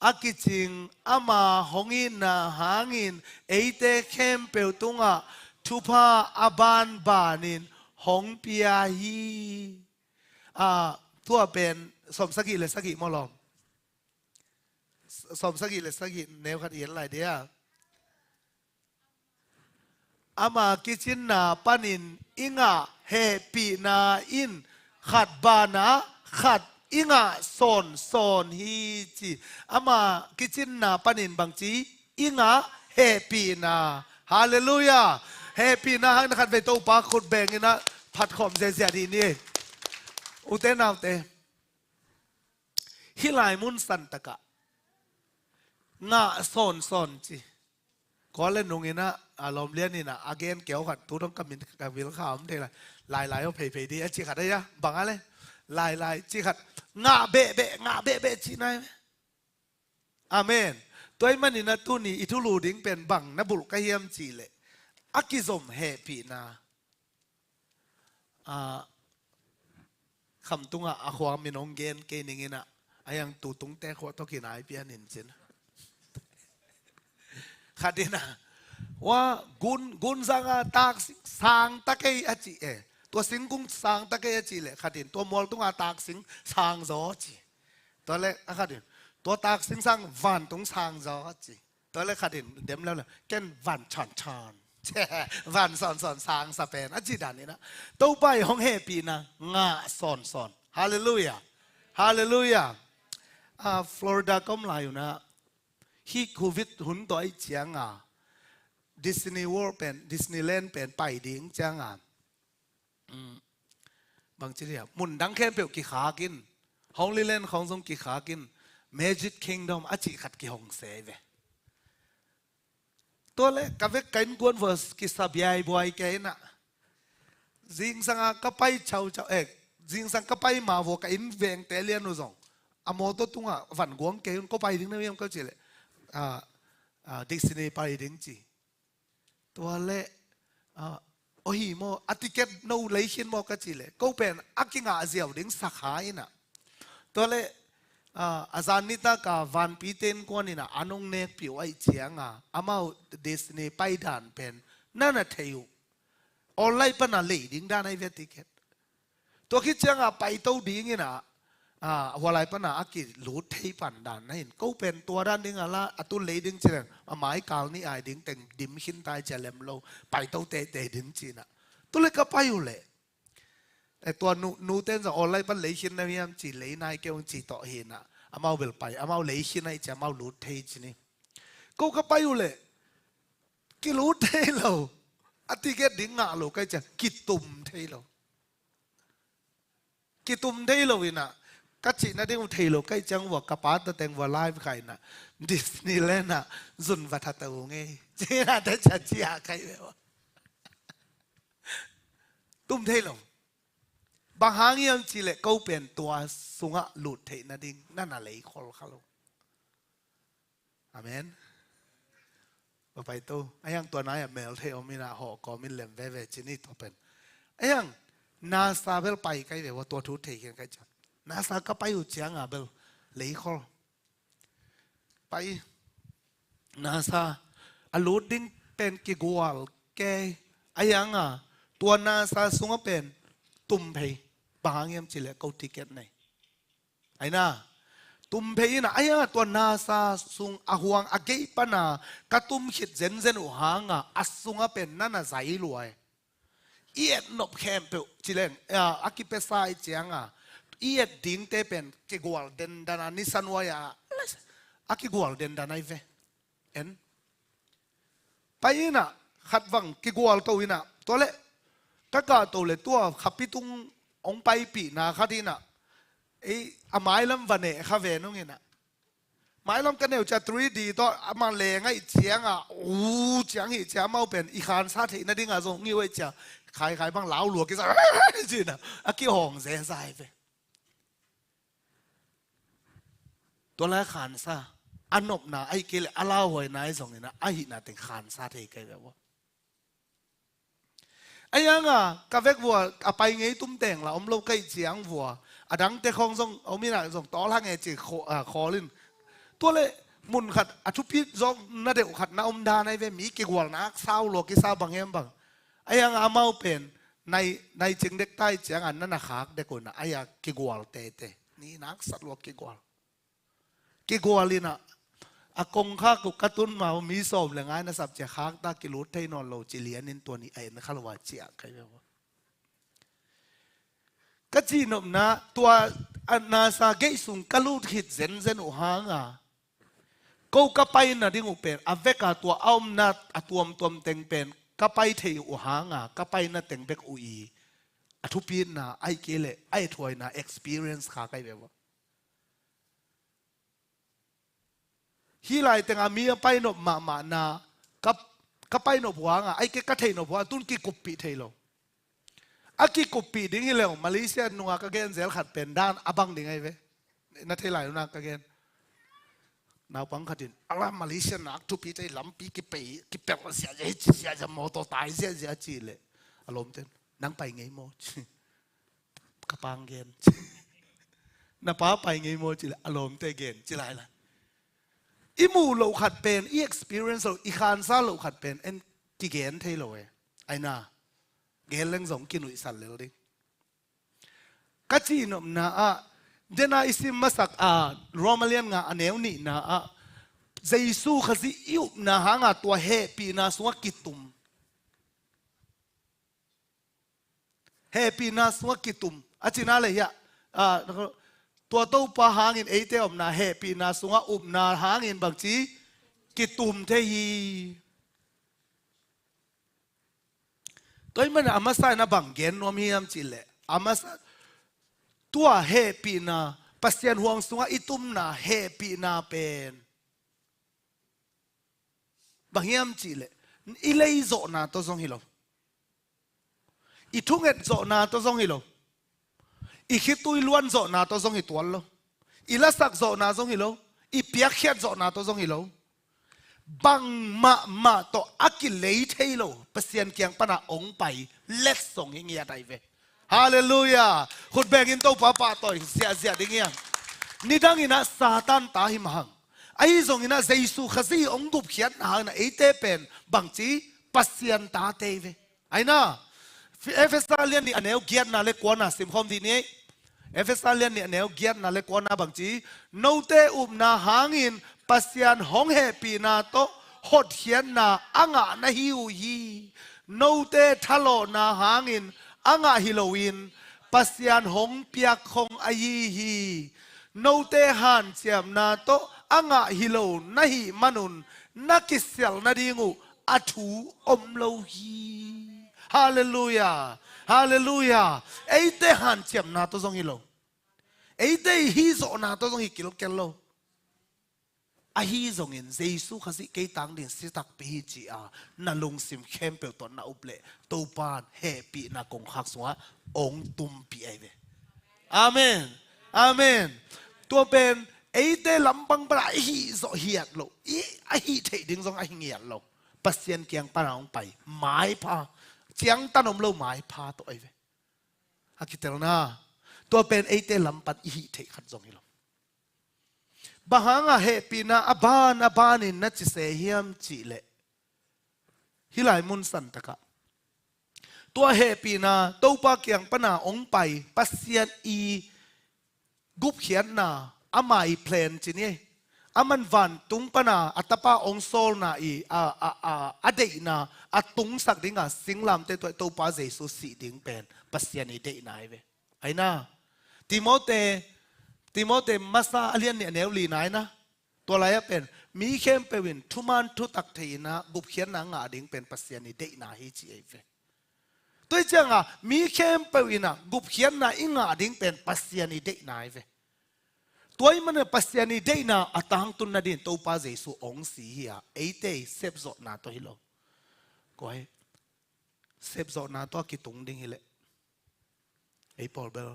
อากิจิงอามาหงอินนาหางินเอเตเข้มเปิลตุงะทุพาอาบานบานินหงเปียฮีตัวเป็นสมสกิเลยสกิมอลอมสมสกิเลยสกิแนวขัดเอียนอะไรเดียอามากิจินนาปานินอิงะเฮปีนาอินขัดบานาขัดอิงะโซนฮีจีอามากิจินนาปานินบางจีอิงะเฮปีนาฮาเลลูยาเฮปีนาฮันขัดไปโตปาขุดแบงนะผัดขมเสียดีนี่อุเตนาวเตฮิลายมุนสันตะกะงะโซนจีก็เล่นนงอินะอารมณ์เลี้ยนนี่นะอาเกนเกี่ยวกับตัวต้องกำมินกับวิลข้าวมันเท่าไรลายเอาเพย์ดีจีขัดได้ยังบังอะไรลายจีขัด งาเบะเบะงาเบะเบะจีนายอาเมนตัวไอ้มันนี่นะตัวนี้อิทุลูดิ้งเป็นบังนะบุลกะเฮียมจีเลอักกิซมเฮปีนาคำตุงอ่ะอาความมีน้องเกนเกนิงินะอายังตูตุงแต่ขวดตกินไอเปียนินจินขัดดินะว่ากุนสังตากสังตะเกียจีตัวสิงกุงสังตะเกียจีเลยขัดดินตัวมอลตุงตากสิงสังจอจีตัวเล็กขัดดินตัวตากสิงสังวันตุงสังจอจีตัวเล็กขัดดินเดี๋ยวแล้วเลยแกนวันชอนชอนวันสอนสางสเปนอาจิดานี่นะตัวไปห้องเฮปีนะงาสอนฮาเลลูยาฮาเลลูยาฟลอริดาก็มาอยู่นะฮีโควิดหุ่นตัวไอ้เจียงดิสนีย์เวิลด์เป็นดิสนีย์แลนด์เป็นไปดิ้งจังบางทีเดียวมุนดังแค่เปล่ากี่ขากินฮอลลีแลนด์ของสมกี่ขากินเมจิกคิงดอมอาจิขัดกี่ห้องเสวตัวเล็กกับเวกกันกวนเวอร์สกิสับยายบอยแกน่ะจิงสังก็ไปเช่าจิงสังก็ไปมาวัวกันเวงเตลียนุซองอโมตัวตุงฝันกวงเกยก็ไปถึงนั่นเองก็จีเลยดิสนีย์ไปถึงจีตัวเล็กโอ้ยโมอติเกตโนเลยชินโมก็จีเลยก็เป็นอักกิงอาเซียวถึงสักหายน่ะตัวเล็กอาจารย์นิตากาวันปีเต็นกว่านี่นะอันงเนกผิวไอเจียงอามาดิสนีย์ไปด่านเป็นนั่นน่ะเทียวออนไลน์ปนันเลยดิ้งด้านไอเวติเกตตัวคิดเจียงไปเต้าดิ้งนี่นะวันไรปนันอากิหลุดที่ปันด่านนั่นก็เป็นตัวด้านดิ้งอะไรตุลเลยดิ้งเจียงหมายกาลนี่ไอดิ้งแต่งดิมขินตายเจริญโลไปเต้าเตะดิ้งจีน่ะตัวเล็กก็ไปอยู่เลยแต่ตัวนูเต้นจากออนไลน์ปันเลยชินนะพี่ยามจีเลยนายเกี่ยวกับจีต่อเห็นอามาเวลไปอามาเลยชินนะจะมาหลุดเทจนี่ก็ไปอยู่เลยกิหลุดเทเราอติเกตดิ้งอ่ะเราก็จะกิตุ่มเทเรากิตุ่มเทเราวินะกัจจินะดิ้งเทเราก็จังว่ากระป๋าตะเต็งว่าไลฟ์ใครนะดิสนีย์แลนด์น่ะซุนวัฒน์ตะวงเอ้เจ้าแต่จะเจียใครเลยวะตุ่มเทเราบางครั้งยังจีเล่ก็เป็นตัวสุงะหลุดเทนดิ้งนั่นอะไรคนเขาลงอาเมนไปตัวไอ้ยังตัวนั้นเมลเทอมินาหอกอมินเลมเวเวจินี่ตัวเป็นไอ้ยังนาซาเบลไปใกล้เดี๋ยวตัวทุเทกันใกล้จังนาซาก็ไปอยู่เจียงเบลเลยคนไปนาซาอลูดดิ้งเป็นกิกวาลแกไอ้ยังตัวนาซาสุงะเป็นตุ่มเพย์บางอย่างจีเล่ก็ติเกตในไอ้น่ะตุ่มเพย์น่ะไอ้ตัวนาซาสุงอาห่วงอาเกยปนากระตุ้มขิดเซนอุหางอัสสุงเป็นนั่นน่ะใจรวยเอียดนบแคมเปลจีเล่อากิเปสายเจียงเอียดดิ้งเตเป็นกิกวาลเดนดานานิสันวายอากิกวาลเดนดานายเวเอ็นไปน่ะขัดวังกิกวาลตัวน่ะตัวเล่ก็กาตัวเล็กตัวขับพิตุงองไปปีนาคดีน่ะไอ้หมายลำวันเนี่ยข้าเวนุ่งเงี้ยนะหมายลำกันเนี่ยจะ3Dตัวมาเลงไอ้เจียงโอ้เจียงอีเจียงมาเป็นอีคานซาทีนั่นดิ้งส่งงี้ไว้จ้ะขายบางเหลาหลวงกิซ่าจีน่ะอากิห้องเสียใจไปตัวแรกขานซาอันนบน่ะไอ้เกลืออาลาหวยนายส่งเงี้ยนะไอ้หิน่ะเป็นขานซาทีกันแบบว่าไอ้ยังกับเวกวัวไปไงตุ้มแต่งละอมโลกใกล้เสียงวัวดังแต่คงส่งเอามีหน่ะส่งต่อล่างไงจีคอลินตัวเลยมุนขัดทุพิจงน่าเด็กขัดน่าอมดาในเวมีกี่วัวนักเศร้าโลกิซาบางแห่งบางไอ้ยังอาเมาเป็นในจึงเด็กใต้เสียงอันนั้นนะขากเด็กคนน่ะไอ้ยังกี่วัวเตะนี่นักสัตว์วัวกี่วัวลินะอากงข้ากุกตุนมามีสอบเลยไงนะสับจะค้างตากิลุเทนอนโลจิเลียนินตัวนี้ไอ้นะข้าว่าเจียใครแบบว่าก็จีนนะตัวนาซาเกสุงกลุดหิดเซนอุหางก็กไปนะดิ้งอุเป็นอเวกาตัวอ้อมนัดตัวมเต็งเป็นก็ไปเทอุหางก็ไปนะเต็งเบกอุยทุปีนะไอ้เกลไอ้ถวยนะ experience ขาใครแบบว่าฮีไลแต่งมีไปนบมานากับไปนบหัวไอ้เกก็เทนบหัวตุ้นกิกุปปีเทโล อากิกุปีดิ้งฮิเลวมาเลเซียนัวกะเกนเซลขัดเป็นด้านอบังดิ้งไงเว้นัทเทลายนักกะเกนนาวปังขัดินอะไรมาเลเซียนักทุปีใจลำปีกิเปย์กิเปย์เสียจะมอตัวตายเสียจีเลยอารมณ์เต้นนั่งไปไงโมกระปังเกนนับป้าไปไงโมจีเลยอารมณ์เตเกนจีไรล่ะอีมูเราขัดเป็นอี experience เราอีคานซาเราขัดเป็นเอ็นกิเกนเทโลเอไอน่าเกลเลงสองกินอุสันเลยดิกัจจีนมนาอะเดน่าอิสิมมาสักโรมาเลียนงาอันเอวนี่นาอะเจสูขจิอิวนาหางาตัวเฮปีนาสวกิตุมเฮปีนาสวกิตุมอาจินาเลยยะตัวเต้าปะหางินเอเตอมนาเฮปีนาสวอุบนาหางินบางจีกิตุมเทฮีตัวมันอามาใส่นาบังเกนนวมียามจิเลอามาตัวเฮปีนาปัสเซียนห่วงสวอิตุมนาเฮปีนาเป็นบางยามจิเลอิเลย์โจนาตัวทรงฮิโลอิทุ่งเอ็ดโจนาตัวทรงฮิโลอีคิดตุยล้วนโจนาตัวทรงฮิตัวโลอีลัสักโจนาทรงฮิโลอีเปียกเขียดโจนาตัวทรงฮิโลบังมาตัวอักิเลย์เทโลเปอร์เซ็นต์เกียงปนาองไปเล็กส่งให้เงียได้เวฮาเลลูยาขุดแบกินตัวป้าต่อยเสียดิ่งยังนี่ดังอินะซาตานตาหิมหังไอ้ส่งอินะเจสุขซีองกุบเขียนหางนะไอเตเป็นบางจีเปอร์เซ็นต์ตาเตเวไอ้น่ะเอฟเอสซาเลียนนี่อันเอวเกียนน่ะเล็กกว่าน่ะสิมคอมดีนี้เอฟเอสซาเลียนนี่อันเอวเกียนน่ะเล็กกว่าน่ะบางจีโนเตอุบนาหางอินปัสยานหงเฮปีนาโตหดเขียนนาอ่างะนาฮิวฮีโนเตทะโลนาหางินอ่างะฮิโลวินปัสยานหงเปียกคงอายีฮีโนเตหันเจียมนาโตอ่างะฮิโลนาฮิมานุนนักกิเซลนาดิงูอัตูอมโลฮีฮาเลลูยาฮาเลลูยาเอเตหันเจียมนาโตซงฮิโลเอเตฮิโซนาโตซงฮิกิโลเกลโลอาฮีจงอินเจสุขสิเกตังดินสิตักปีจีอานาลงซิมเข้มเปิลตอนนาอุเบลตัวปานเฮปีนากงขักสวะองตุมปีไอเวอาเมนอาเมนตัวเป็นไอเตลำบังปลาฮีโซเฮียดโลอีอาฮีเทดิงซงอาฮีเงียดโลปัสเซียนเกียงปานองไปหมายพาเจียงตันอมโลหมายพาตัวไอเวอากิเตลนาตัวเป็นไอเตลำปัดอีฮีเทขัดซงฮิโลบางงาเฮปีนาอบานินนัดเสียเฮียมจีเลฮิไลมุนสันตะกะตัวเฮปีนาตัวปากเกียงปนาองไปปัสเซียนอีกุบเขียนนาอามาอีเพลนจีนี่อามันวันตุงปนาอัตปาองโซลนาอีอเดนาอัตุงสักดิ่งสิงลำเตตัวปาเจสุสีดิ่งเป็นปัสเซียนอีเดนาไอเวไอนาติโมเตมาซาเลียนเนี่ยแนวลีนายนะตัวอะไรเป็นมีเข้มเปวินทุมันทุตักเทนะบุบเขียนนางาดิ่งเป็นปัสยานิเดนาฮิจีเอฟตัวเจ้ามีเข้มเปวินนะบุบเขียนนาอิงาดิ่งเป็นปัสยานิเดนาเอฟตัวมันปัสยานิเดนาอัตังตุนนาดินตัวป้าเจสุองสีเฮียเอเตเซฟโซนาตัวฮิโลก็ให้เซฟโซนาตัวกิตุงดิ่งฮิเลไอพอลเบล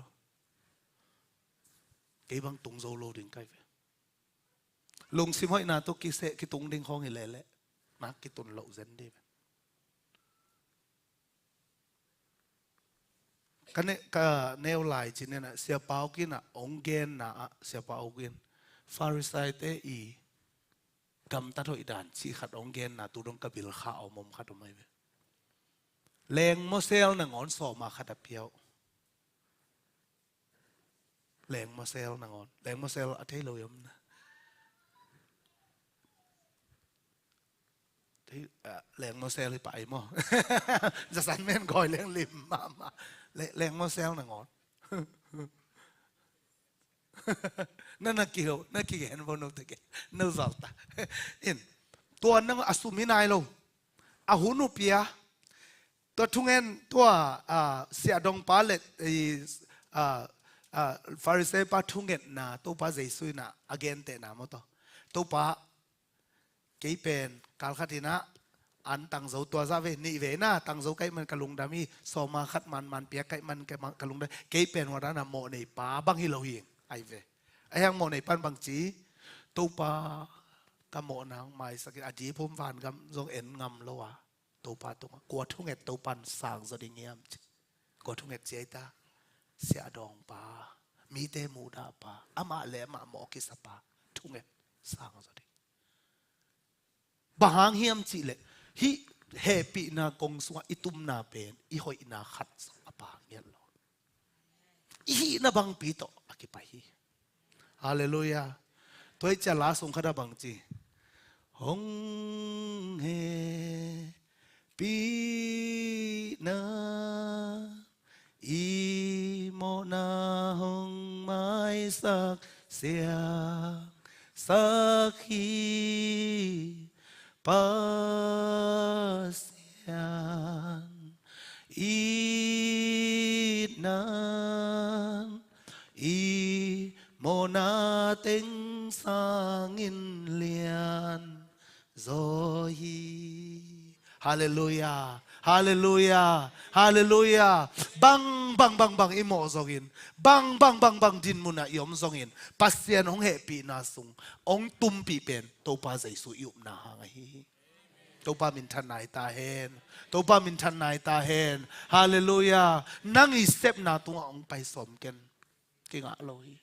กี่บางตุงโซโลดิ่งไกลลงซิมห้อยนาตัวกิเสกิตุงดิ่งห้องเฮเลเลนักกิตุนเหล่าเซนดีกันเนี่ยก็แนวลายจีเนี่ยนะเสียเปากินอ่ะองเกนนะเสียเปากินฟาริสัยเตอีกำตัดหอยด่านชีขัดองเกนนะตุดงกบิลข้าเอามุมขัดทำไมเว้แรงโมเซลน่ะงอนสอบมาขัดเพียวแรงมาเซลนางอนแรงมาเซลอัฐิโลยมนะที่แรงมาเซลไปมั้งจะสั่นแม่นคอยแรงลิมมาแรงมาเซลนางอนนั่นนักเกี่ยวนักเกี่ยวเห็นบนนู้นตะเกียนนู้นสัตตาอินตัวนั้นอสุมินายโลอาหุนุปียตัวทุ่งเงินตัวเสียดงปาเลตฟาริเซปาทุ่งเงินนะตัวป้าเจสุยนะอเกนเตนะมั้งตัวป้าเกี่ยเป็นการขัดนะ อันตั้งเสาตัวซาเวนี่เวน่าตั้งเสาไก่มันกะลุงดามีสอมาขัดมันเปียกไก่มันกะลุงได้เกยเป็นวันนั้นโมในป่าบางฮิโลหิงไอเวไอยังโมในปันบางจีตัวป่ากะโมนางไม่สักอาจีพุ่มฟานกำทรงเอ็นงำแล้ววะตัวป่าตัวกลัวทุ่งเอ็ดตัวปันสางสดิเงียมกลัวทุ่งเอ็ดเจตาเสียดองป่ามีเตมูดาป่าอามาเลมาหมอกิสป่าทุ่งเอ็ดสางสดิบางเฮียมจีเลฮิเฮปีนากงสวะอิตุมนาเป็นอิหอยนาขัดสอปางเงี้ยหรออินาบังปีโตอากิไปฮิฮาเลลูยาตัวจะลาสงขดาบังจีฮงเฮปีนาอีโมนาฮงไม่สักเสียสักฮีPasian inan i mona teng sangin lian zohi Hallelujah Hallelujah Hallelujah bang bang bang bang imo zongin bang bang bang bang din muna yom zongin pasien hong happy na sung ong tumpi pen to pa zai su yup na hangai to pa min thanai ta hen to pa min thanai ta hen Hallelujah nang i step na tunga ong pai som ken kinga loi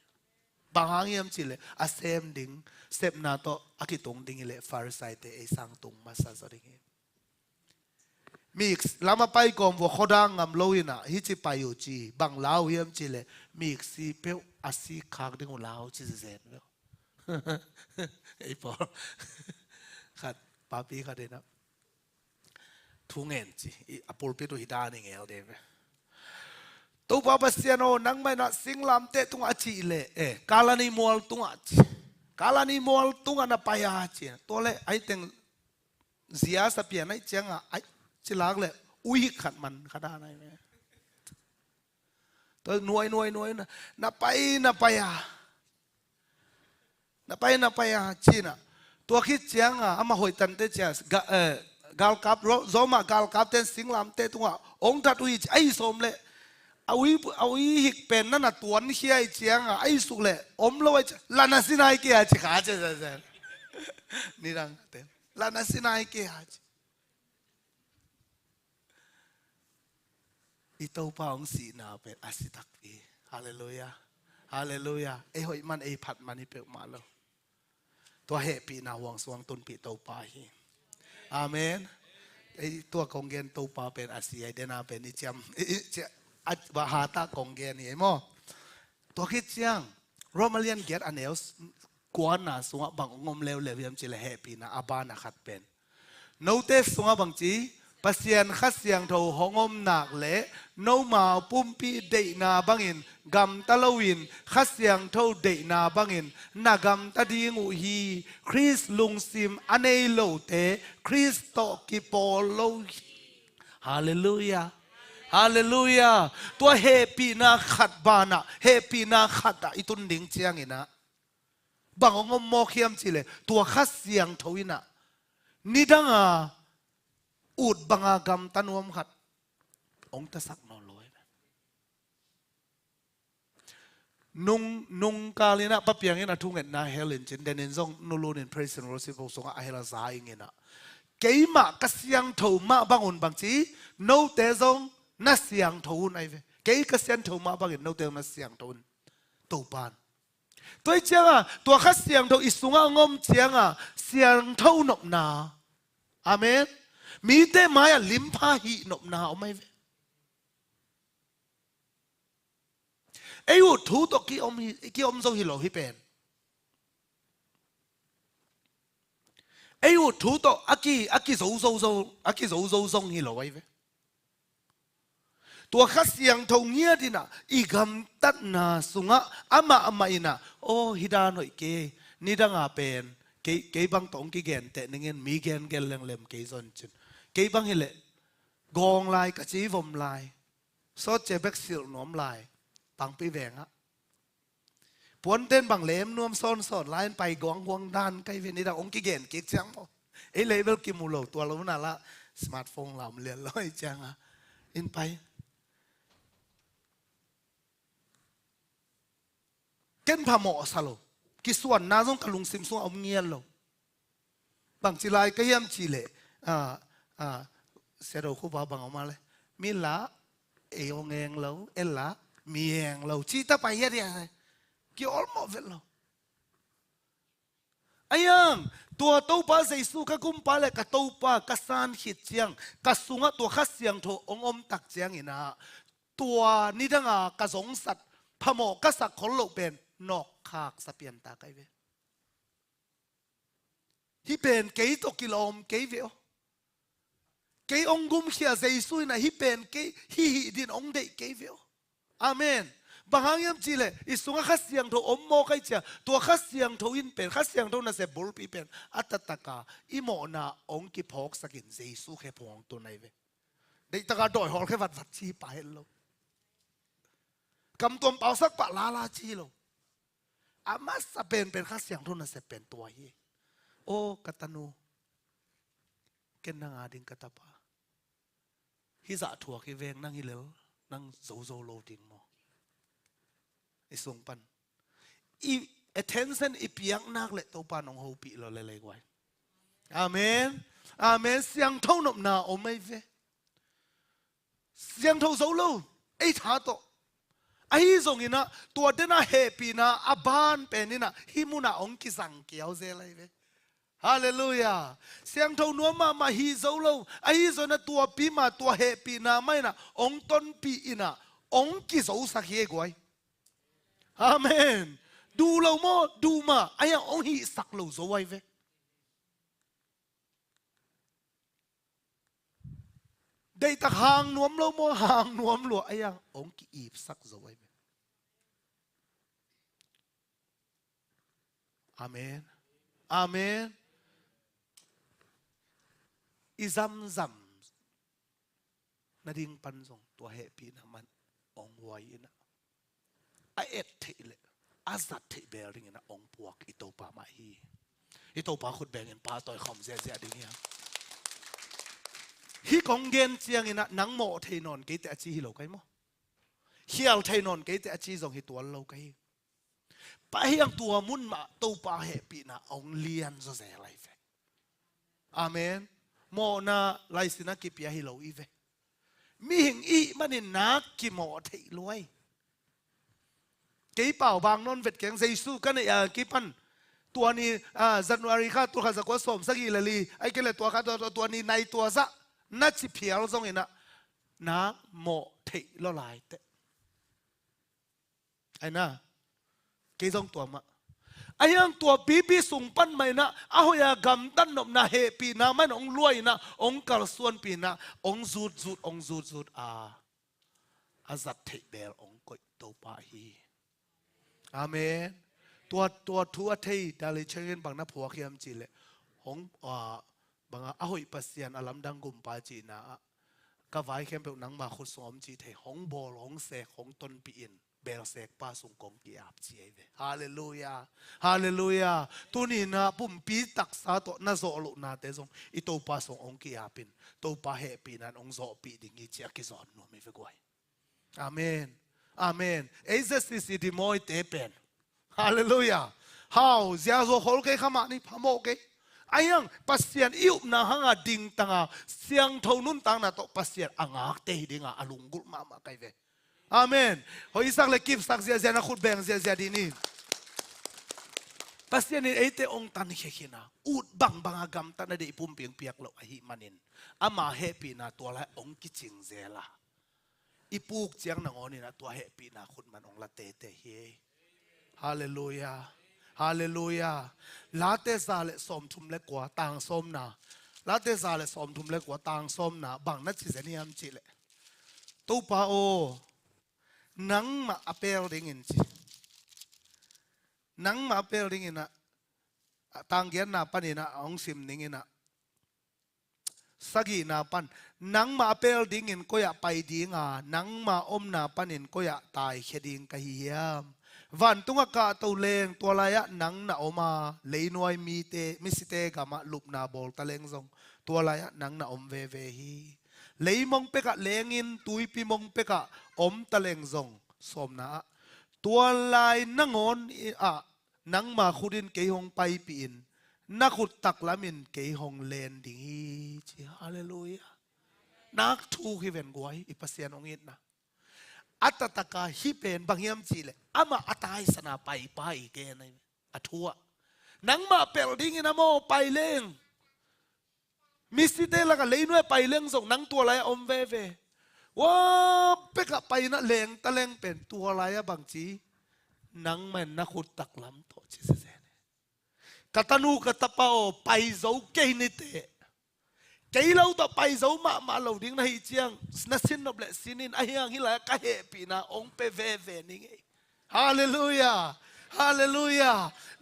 bang hangiam chile a sem ding step na to akitong ding ile far side te e sang tung masa zoring mix lama pai kom vo khodang ngam loina hi chi payu chi bang lao hiam chi le mix si pe asi khak ding lao chi zen lo ei po khat papi kha de na thungen chi apol pe to hida ni ngel de to pa pasiano nang mai na singlam te tung achi le kalani mol tung achi kalani mol tung ana paya chi to le ai teng zia sa pia nai changa ai chỉ lắc lệ uy khát man khát đa này tôi nuôi na bay à chi na tôi khi chiang à ama hồi tận thế chiang gal cáp gió mà gal cáp tên sinh làm thế tung à ông ta uy ai xôm lệ uy hik penนั่นน่ะตัวนี่ไอ้เจียงอ่ะไอ้สุกเลยอมเลยลานาสินายเกียร์จิขาเจนี่ดังเต็มลานาสินายเกียร์ito pa ang sina pe asitak pi hallelujah hallelujah e hoi man e phat mani pe malo to happy na wang swang tun pi to pa hi amen e to konggen to pa pen asia de na pen ni cham at bahata konggen ni mo to khit chiang romalian get anels kwan na sunga bang ngom lew lewiam chile happy na abana khat pen notice sunga bang chi pasien khát siang thầu hongom nạc lệ nâu màu pumpi đệ na bangin gam talawin khát siang thầu đệ na bangin na gam ta đi ngủ hi Chris lung sim anei lo te Chris to ki pol lo Hallelujah Hallelujah tua happy na khat bana happy na khat da itun ding chiang ina bang ngom mo khiam chile tua khát siang thầu ina nidangaอุดบังอากรรมตันวมขัดองตะสักนอลอยนุ่งกาลินะปะเปียงเงินทุ่งเงินนาเฮลินจินเดนินซงนูรูนินเพรสเนโรสิโกสงอาเฮลาซาอิงเงินะเกี่ยมากเสียงถูมาบางอุ่นบางทีโนเตซงนัเสียงถูนไอเวเกี่ยกเสียงถูมาบางเงินโนเตนัเสียงถูนตูปานตัวเจ้าตัวข้าเสียงถูอิสุงางมเจียงเสียงถูนบนาอาเมนมีแต่ไม้ลิมพาหินบนาเอาไหมไอ้วุฒูตกี้อมโซฮิโลฮิเป็นไอ้วุฒูตอากิโซฮิโลไว้เวตัวข้าเสียงทงเงียดินะอีกำตัดนาสุงะอามาอินะโอ้ฮิดาหน่อยเกนี่ดังอาเป็นเกบังตงกี่แกนแต่นึงเงินมีแกนเล็มเกยซอนจุนเกี่ยบังเฮเลกองลายกระจีวมลายซอเจเบกซิลนอมลายปังปีแหวงอะปวนเต้นบังเล็มนวมซ้อนลายไปกองห่วงด้านใกล้เวนิดาองค์กิเกนเกียจัง ไอ้เลเวลกิมูโลตัวเราน่าละสมาร์ทโฟนเราเรียนร้อยจังอ่ะอินไปเกินพาหมอสโลกิส่วนน่าจงกลุงซิมซุงเอาเงียนโลบางทีไรก็ยังจีเล่เสียดายคู่บ่าวบางออกมาเลยมีละเอวเงงเราเอละมีเงเราชีตาไปเยอะแยะกี่อลหมดเลยไอ้ยังตัวตู้ปลาใส่สู้กับกุ้มปลาเลยกับตู้ปลากับสานหิดเจียงกับสุงตัวขัดเสียงโถองตักเจียงอีนะตัวนี่ดังกับสงสัตว์พมอกสักคนโลกเป็นนอกขากสเปียนตาไกเวที่เป็นเกยตกิโลมเกยเวอเกยองกุมเขียใส่สู้นะที่เป็นเกยฮิดินองเดเกยเวออาเมนบางอย่างจีเลยอิสุงขัดเสียงโถอมโมกไอเจ้าตัวขัดเสียงโถอินเป็นขัดเสียงโถน่ะเสบุลปีเป็นอัตตะกาอิโมนาองกิพอกสกินเจสุแค่พวงตัวไหนเวได้ตะกาดอยหอลแค่วัดชีไปโลกำตัวเป่าสักปะลาลาชีโลอามาสเป็นขัดเสียงโถน่ะเสเป็นตัวเฮโอ้กัตนูเกินนางอาดิงกัตปาฮิจะถั่วกิเวงนั่งฮิเลวนั่งโซโซโลดิงมอไอ้ส่งปันอี attention อีเปียงนักเลยตัวปานองหูปีเราเลยไว้อาเมนอาเมนเสียงเท่าหนบนาโอไม่เวเสียงเท่าโซโลไอ้ท่าโตไอ้ส่งอินะตัวเดน่าเฮปีนะอาบานเป็นนี่นะฮิมุนาองกิสังเกียวเซลัยเวฮาเลลูยาเสียงเท่านัวมาฮิโซโลไอ้ส่วนนะตัวปีมาตัวเฮปีนะไม่นะองต้นปีอินะองกิโซสักเฮกไว้อาเมนดูเราโมดูมาไอ้ยังองหิสักเราโซไว้เวได้ตะหางนวมเราโมหางนวมหลัวไอ้ยังองกิอีบสักโซไว้เวอาเมนอาเมนอิซัมซัมนาดิ่งปันส่งตัวเฮปีนะมันองไว้นะไอเอ็ดเทเลอาซัดเทเบริงนะองพวกอิโตปามาฮีอิโตปาขุดแบ่งเงินปาต่อยคอมเสียดิ่งยังฮีกองเงินเจียงนะนังโมเทนอนเกตอาชีฮิโลไกมั้งเฮียลเทนอนเกตอาชีส่งฮิตัวโลไกไปยังตัวมุนมาตัวปาเฮปีนะองเลียนจะเสียอะไรเฟอาเมนโมนาไลสินะกิปยาฮิโลอีเวมีหิงอีมันนี่นักกิโมเทลวยกี่เป่าบางนนเวทแกงเซซูกันเนี่ยกี่พันตัวนี้จันวารีข้าตัวข้าจะก็สมสักกี่เลยไอ้เกล็ดตัวข้าตัวนี้ในตัวซะนัดสิเพียรส่งเห็นนะนักโมเทลลายเตไอ้น่ะกี่ส่งตัวมาไอ้ยังตัวปีส่งปั้นไม่นะเอาอย่ากำตั้นนบนาเฮปีนะไม่องรวยนะองกลส่วนปีนะองจูดองจูดอาจัดเทเบลองกดตัวปาฮีอาเมนตัวทัวเทยดาลิเชงบางนับผัวเขียมจีเลยของบางอาหอยปัสยานอลัมดังกุมปาจีนะก็ไว้เข้มเป็นนังมาขุดสมจีเทของบอลของเสกของต้นปีอินเบลเสกป้าสุงกงกีอาบจีเวฮาเลลูยาฮาเลลูยาตัวนี้นะปุ่มปีตักษาตัวน่าโซลุนาเตซงอีตัวป้าสุงองกีอาปินตัวป้าเฮปีนั้นองโซปีดิ่งอีเจียกิจอนนูไม่เฟกวยอาเมนอาเมนเอเซสิสิดิโมยเตเป็นฮาเลลูยาฮาวเจ้าโซฮอลเกขมานี่พะโมเกไอ้ยังปัสยานอิวนะฮังอาดิ่งตังอาเสียงเท่านุนตังนะโตปัสยานอ่างอักเตหิดิ่งอาลุงกุลมาไกเวอาเมนหอยสักเล็กกิฟสักเสียนะขุดแบ่งเสียดีนี่ปัสยานี่เอเตองตันเฮขินะอุดบังอากรรมตันได้ปุ่มเปียงเปียกเราไอหิมันินอามาเฮปีนะตัวละองกิจิงเซลาอีปูกเจียงนางอนี่นะตัวเฮปีนะคุณมันองละเตเฮฮาเลลูยาฮาเลลูยาลาเตซาเลสอมทุมเล็กกว่าต่างสมนะลาเตซาเลสอมทุมเล็กกว่าต่างสมนะบังนัดจิเซนียมจิเลตูปาโอนังมาอเปลดิ่งจินังมาอเปลดิ่งนะต่างเกียนนะปันนะองซิมดิ่งนะสกีนาปันนังมาเปลดิ่งก็อยากไปดิ่งนังมาอมนาปันินก็อยากตายแค่ดิ่งกะเฮียม วันตุงกะตัวเลงตัวลายะนังนาอมาเลยนวยมีเตมิสิเตกามาลุบนาบอลตะเลงซงตัวลายะนังนาอมเวเวฮีเลยมองเปกะเลงินตุยปีมองเปกะอมตะเลงซงสมนะตัวลายนังอนนังมาขุดินเกยหงไปปีนนักขุดตักละมินเกยหงเลนดิจีฮาเลลูยานักทูฮิเวนกวยอิปัสยานองอินนะอัตตะกาฮิเป็นบางยามจีเลอามาอัตายสนาไปเกนอัทัวนังมาเปลดิ้งนะโมไปเล่งมิสเตละกันเลยนวยไปเล่งส่งนังตัวอะไรอมเวเวว่าเปกะไปนะเลงตะเลงเป็นตัวอะไรบางจีนังมันนักขุดตักลำโตชิเซเซนกตันูกตะเปาไปเจ้าเกนิเตเกยเราต่อไปเจ้ามาเราดิ้งนะฮิเจียงนัสินนบเลสินินไอ้ยังฮิลากะเฮปีนะองเปเวเวนี่ไงฮาเลลูยาฮาเลลูยา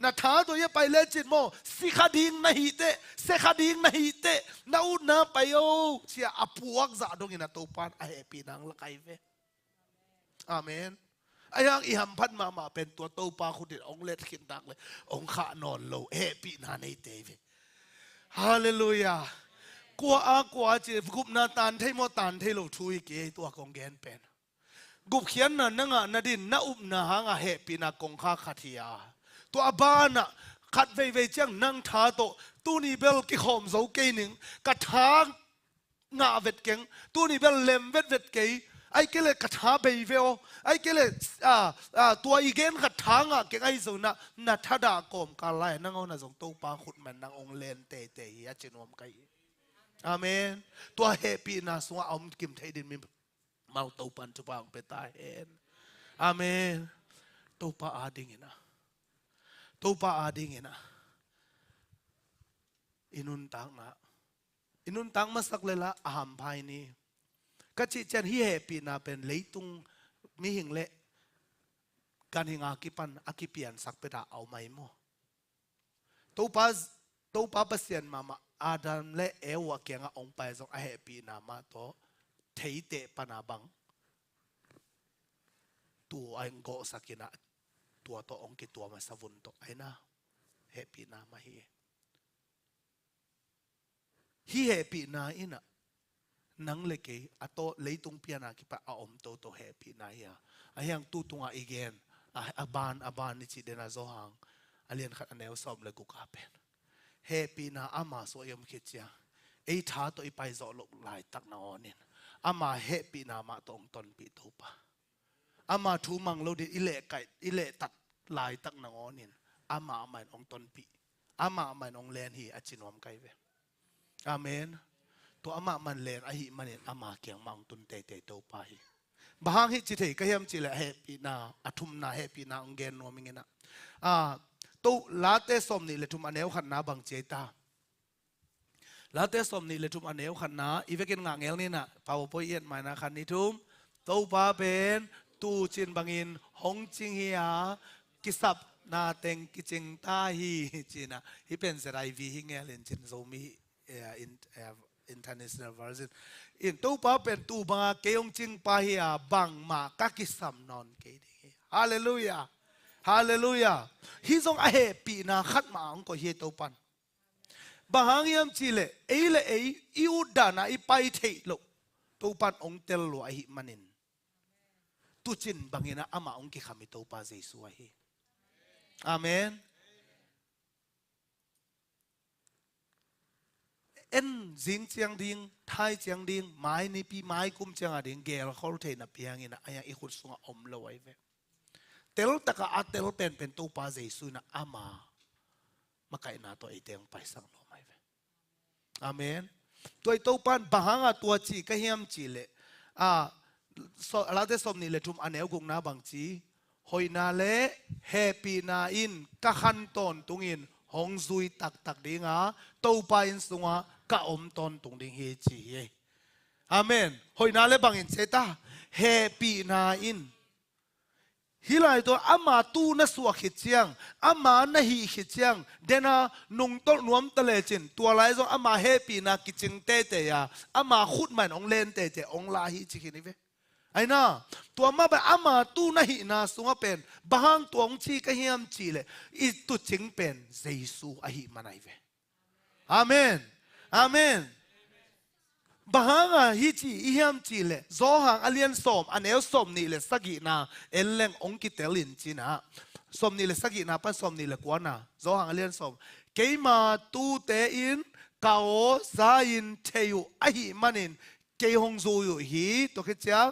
นาท้าตัวเยไปเลจิตโมสิขาดิ้งนะฮิเตเสขาดิ้งนะฮิเตนาอุนาไปโอเชียอพวกจะดงอินะตัวปานไอ้ปีนังละไกเวอาเมนไอ้ยังอีหัมพัดมาเป็นตัวโตปาคุดิองเล็ดขินดักเลยองขานอนโลเฮปีนาในเตวฮาเลลูยากลัวจีกุบนาตานเทโมตานเทโลทุยเกยตัวกองแกนเป็นกุบเขียนนั่นนังนาดินนาอุบนาหางเฮปีนากงข้าขัดยาตัวบ้านะขัดเวเจียงนั่งท้าโตตูนี่เบลกิขอมเจ้าเกยหนึ่งกระทางงาเวทเก่งตูนี่เบลเลมเวทเกยไอ้เกลกระทาเบยเวลไอ้เกลตัวอีเกนกระทางเก่งไอ้ส่วนน่ะทัดากอมกาไลนั่งเอาหน้าส่งตัวปาขุดมันนั่งองเลนเตยาจินวมไกอาเมนตัวเฮปีนาสวะอมกิมเทดินมีเมาตัวปันจุปางเปตาเห็นอาเมนตัวปาอาดิงนะตัวปาอาดิงนะอินุนตังมาสักเลยละอาหามภายนี้ก็จิจันฮิเฮปีนาเป็นเลยตุงมีหิงเละการหิงอากิปันอากิเปียนสักเปตาเอาไม่โมตัวปาเปเซียนมาอาดัมและเอวเกียงองไปส่งเฮปีนามาโตเทเตปนาบังตัวไอ้โกสักินะตัวโตองกิตัวมาสวุนโตไอ้นะเฮปีนามาฮิเฮปีนาอินะนังเล็กอะโตเลยตุงเปียนากิปะอาอมโตเฮปีนาเฮียไอ้ยังตู้ตุงอีเกนอาบานนิจิเดนาโซฮังอเลียนขัดอันเอวสอบเลยกุกาเป็นเฮปีนาอามาสวยมคิดเจียไอ้ท้าตัวไปจอลกลายตักนาอนินอามาเฮปีนามาตรงตนปีทุปะอามาทูมังเราดิอิเล่ไก่อิเล่ตัดลายตักนาอนินอามาไม่องตนปีอามาไม่องเลนฮีอจินวมไกเวอาเมนตัวอามามันเลนอหิมันเนอามาเกียงมังตุนเตโตไปบางฮิจิเทก็ยังจิเลเฮปีนาอัทุมนาเฮปีนาองเกนโนมิงนะตัวลาเตสมนี่เลทุมอันเอวขันนาบังเจตาลาเตสมนี่เลทุมอันเอวขันนาอีเวกินงางเอลนี่นะพาวโพเอียนมานะขันนี้ทุมตัวปาเป็นตูจินบังอินหงจิงเฮียกิสับนาเต็งกิจิงตาฮีจีนะฮิเป็นสไลวีฮิงเอลินจินโซมีinternational version อินตัวปาเป็นตูบังเกยงจิงปาฮียบังมากักิสัมนอนเกดีฮาเลลูยาฮาเลลูยาฮิซงอาเฮปีนาขัดมาองก็เฮตัวปันบางยามจีเลอิวดานาอิไปเทโลตัวปันองเตลโลอหิมันินตุจินบางยาอามาองกิขมิตัวปาเจสุอาเฮอาเมนเอ็นจิงเจียงดิงไทยเจียงดิงไม้นี่ปีไม้กุมเจียงดิงเกลเขาเทนับเพียงนะไอ้ยังอีกคนส่งอมโลไว้เวเตลตะกะอาเตลเป็นตัวปาเจสุนะอามามาไก่นาตัวไอเตียงไปสังโลไม่เวอาเมนตัวปันบางตัวจีก็เฮียมจีเลเราได้สมนี่เลทุมอันเอวกุงนาบางจีหอยนาเลเฮปีนาอินกะขันตอนตุงินหงซุยตักดิงาตัวไปอินสุงากะอมตอนตุงดิงเฮจีอาเมนหอยนาเลบางอินเซตาเฮปีนาอินฮิไลตัวอามาตูนัสวะขิดเชียงอามานะฮีขิดเชียงเดนานุงต้นนวมตะเลจินตัวไรจงอามาเฮปีนากิจิงเตยาอามาขุดมันองเลนเตองลาฮีจิกินิเว ai na tua ma ba ama tu na hi na sunga pen bahang tuang chi ka hiam chi le I tu ching pen Jesu a hi manai ve amen amen bahanga hi chi I hiam chi le zo hang alien som anel som ni le sagi na elleng ong ki telin chi na som ni le sagi na pan som ni le kwa na zo hang alien som keima tu te in kao za in theyu a hi manin ke hong zu yu hi to ke cha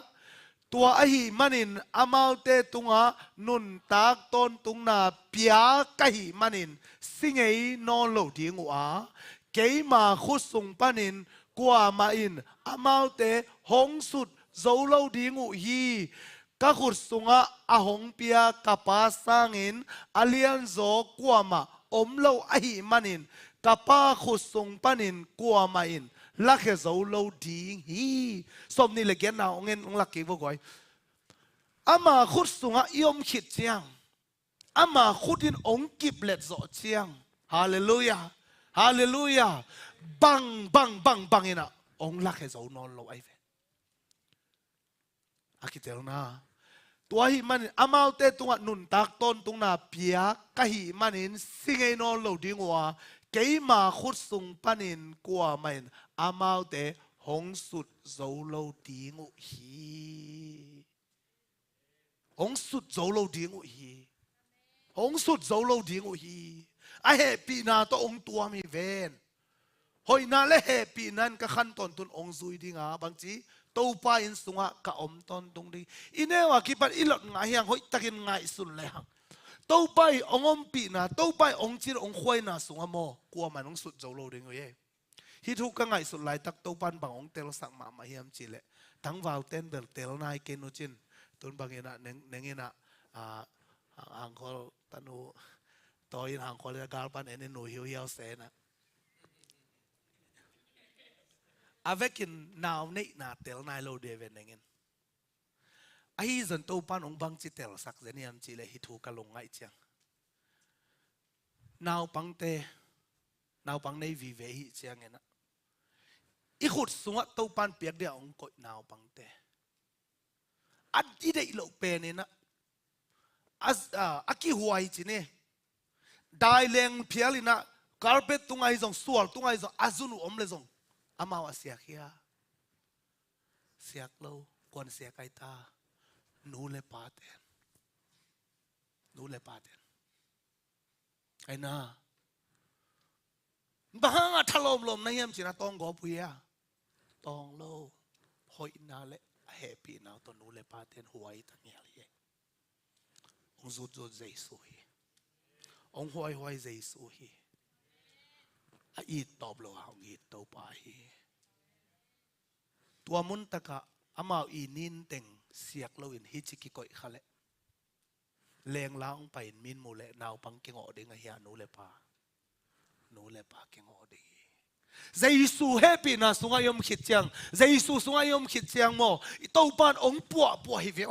tua a hi manin amal te tunga nun tak ton tung na pia ka hi manin singei non lo ding wa keima khut sung panin qua ma in amal te hong sut zo lo ding u hi ka khut sunga a hong pia ka pa sangin alian zo qua ma om lo a hi manin ka pa khut sung panin qua ma in lắc cái dấu lâu đi hi xong ni là cái nào ông nghe ông lắc cái vô gọi ama khut sunga yom khit chiang ama khutin ông kịp lệ rõ chiang hallelujah hallelujah bang bang bang bang ina ông lắc cái dấu non lâu ai vậy akitel na tua hi man amal te tunga nun tak ton tung na pia ka hi manin singay non lâu đi ngwa cái mà khut sung panin qua main amal te hong sut dấu lâu đi ngụ hi hong sut dấu lâu đi ngụ hi hong sut dấu lâu đi ngụ hi ai happy na to ông tua mi ven hoi na le happy nan ka khan ton tun ông zui đi nga bang chi tàu pa in sunga ka om ton tung đi inewa ki pat ilot nga hiang hoi takin ngai sun le hang tàu bay ông pi na tàu bay ông chỉ ông khoai na sunga mo qua mà ông sụt dấu lâu đi ngồi hi thu ka ngai sụt lại tắc tàu pan bằng ông tel sang mà hiam chỉ lệ thắng vào tên bel tel nai ken no chin tuần bằng ina neng ina hàng kho tanu toi hàng kho le gal pan ene no hiu hiu se na avec in nào nei na tel nai lâu de ven neng ai dân tàu pan ông băng chỉ tel sắc dân niệm chỉ là hít thu cả lồng ngại chăng nào băng tê nào băng này vì vậy hít chăng nghe nè ít hụt xuống tàu pan biếc để ông cội nào băng tê ăn đi đây lộ bè này nè aki huai chỉ nè đại leng phiêu lì nè carpet tung ai dòng sual tung ai dòng azunu om le dòng amao asiak ya siak lâu quan siak ai ta nu le paten ai na bahanga thalom lom na yam china tong go puya tong lo hoi na le happy na to nu le paten huai ta ngel ye ong zut zut Jesu hi ong huai huai Jesu hi a i top lo hang i to pa hi tua mun taka amao i nin teng siak lo in hi chiki koi khale leng laung pa in min mu le naw pang ki ngo ding a hia nu le pa ki ngo ding Jesu happy na sunga yom khit chiang Jesu sunga yom khit chiang mo to pan ong pu hi ve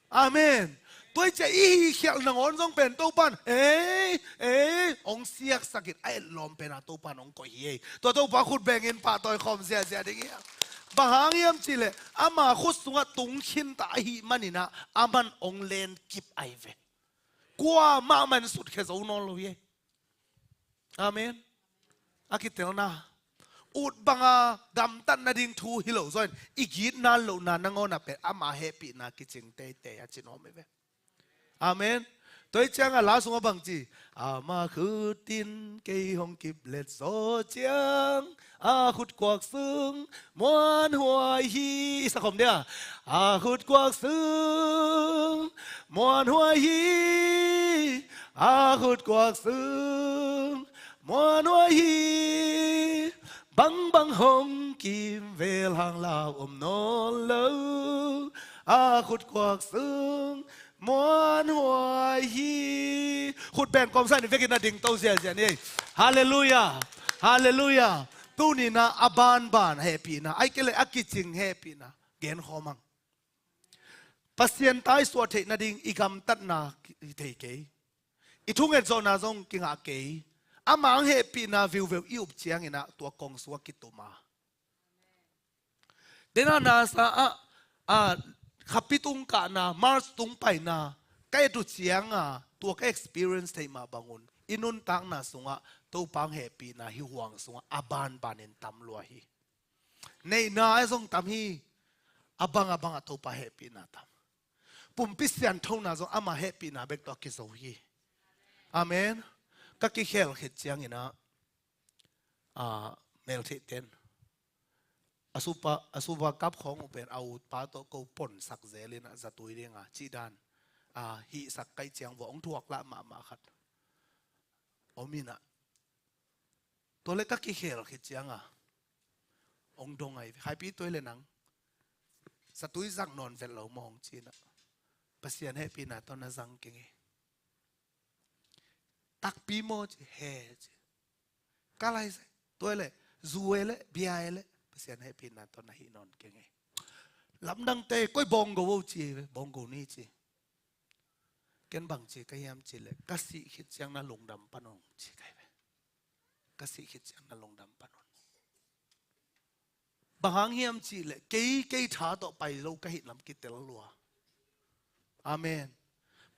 amen tôi chạy y khéo nang on jong pen to pan ong siak sakit ai lom pen a to pan ong ko hi to pa khut beng in pa toy khom sia sia ding bahang yam chile ama khut sunga tung khin ta hi manina aman ong len kip ai ve kwa ma man sut khe zo non lo ye amen akitel na ut banga gam tan na ding thu hilo zoin igit na lo na nangona pe ama happy na kiching te a chinom ve amen tôi chăng là xuống bằng gì mà khứ tin cây hồng kịp lệ gió chăng khut quạt sương muôn hoài hi sao không đấy khut quạt sương muôn hoài hi khut quạt sương muôn hoài hi băng băng hồng kim về hàng lao non lâu khut quạt sương muôn hoài hi khut bèn com sai về cái na ding tàu xe xe này hallelujah hallelujah tu ni na aban ban happy na ai cái lại akiching happy na gen khomang pasien tai suat the na ding igam tat na thei ke I thung et zona zong kinga ke amang happy na view iup chiang ina tua kong suwa kituma dena na sa ขับพิตุงกะนะมาร์สตุงไปนะใกล้ตุเชียงตัวก็ experience ที่มาบางคนอินุนตักนะสุงตัวปังแฮปปี้นะฮิหวังสุงอาบานบานินตำลัวฮีในนาไอ้ทรงตำฮีอาบังตัวปังแฮปปี้นะตำปุ่มพิเศษเท่านั้นทรงอามาแฮปปี้นะเบกตัวกิโซฮีอาเมนก็กิเคลเห็ดเจียงนะเมลเทเตนอสุภกับของอุเปนเอาปาโตกูปนสักเจลินะจะตุยเรียงจีดานฮีสักไกเจียงวงทวกละมาขัดโอมินะตัวเล็กก็กิเคลเห็ดเจียงองดงไงใครปีตัวเลยนังสตุยจังนอนเวลเรามองจีนะภาษาให้ปีนะตอนนั้นจังเก่งตักปีโมจเฮจก็อะไรสิตัวเลยจูเอเลยเบียเล่ภาษาให้ปีนะตอนนั้นนอนเก่งลำดังเตะก็บงกูจีบงกูนี่จีเกินบางจีก็ยามจีเลยก็สิคิดจังนั้นลงดำปนงจีไงก็สิคิดจังนั้นลงดำปนงบางเฮียมจีเลยเกยท้าต่อไปเราก็เห็นลำกิเตลลัวอาเมน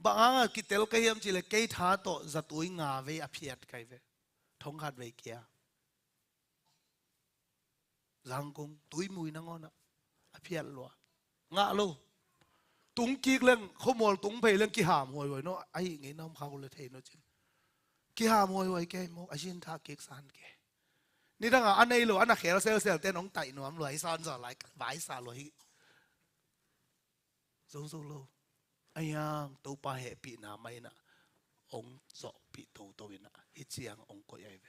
บางกิเตลก็เฮียมจีเลยเกยท้าต่อจะตุยงาเวอภิยัดไกเวท้องขัดเวเกียลังกงตุยมุยนังอนอภิยัดลัวงาโลตุงกีกเรื่องขโมยตุงไปเรื่องกิหามหวยไว้เนาะไอ้เงี้ยน้ำเขาเลยเทนเนาะจิกิหามหวยไว้แกมกอาชินทาเก็กสานแกนี่ตั้งอันนี้หรืออันนั้นเขลเซลเต้น้องไต่หนุ่มรวยซ้อนสอนไหลไหวสาลอยสู้โลไอ้ยังตัวปลาเหปีนาไม่นะองจอปีตัวนะอิจยังองก็ยัยเว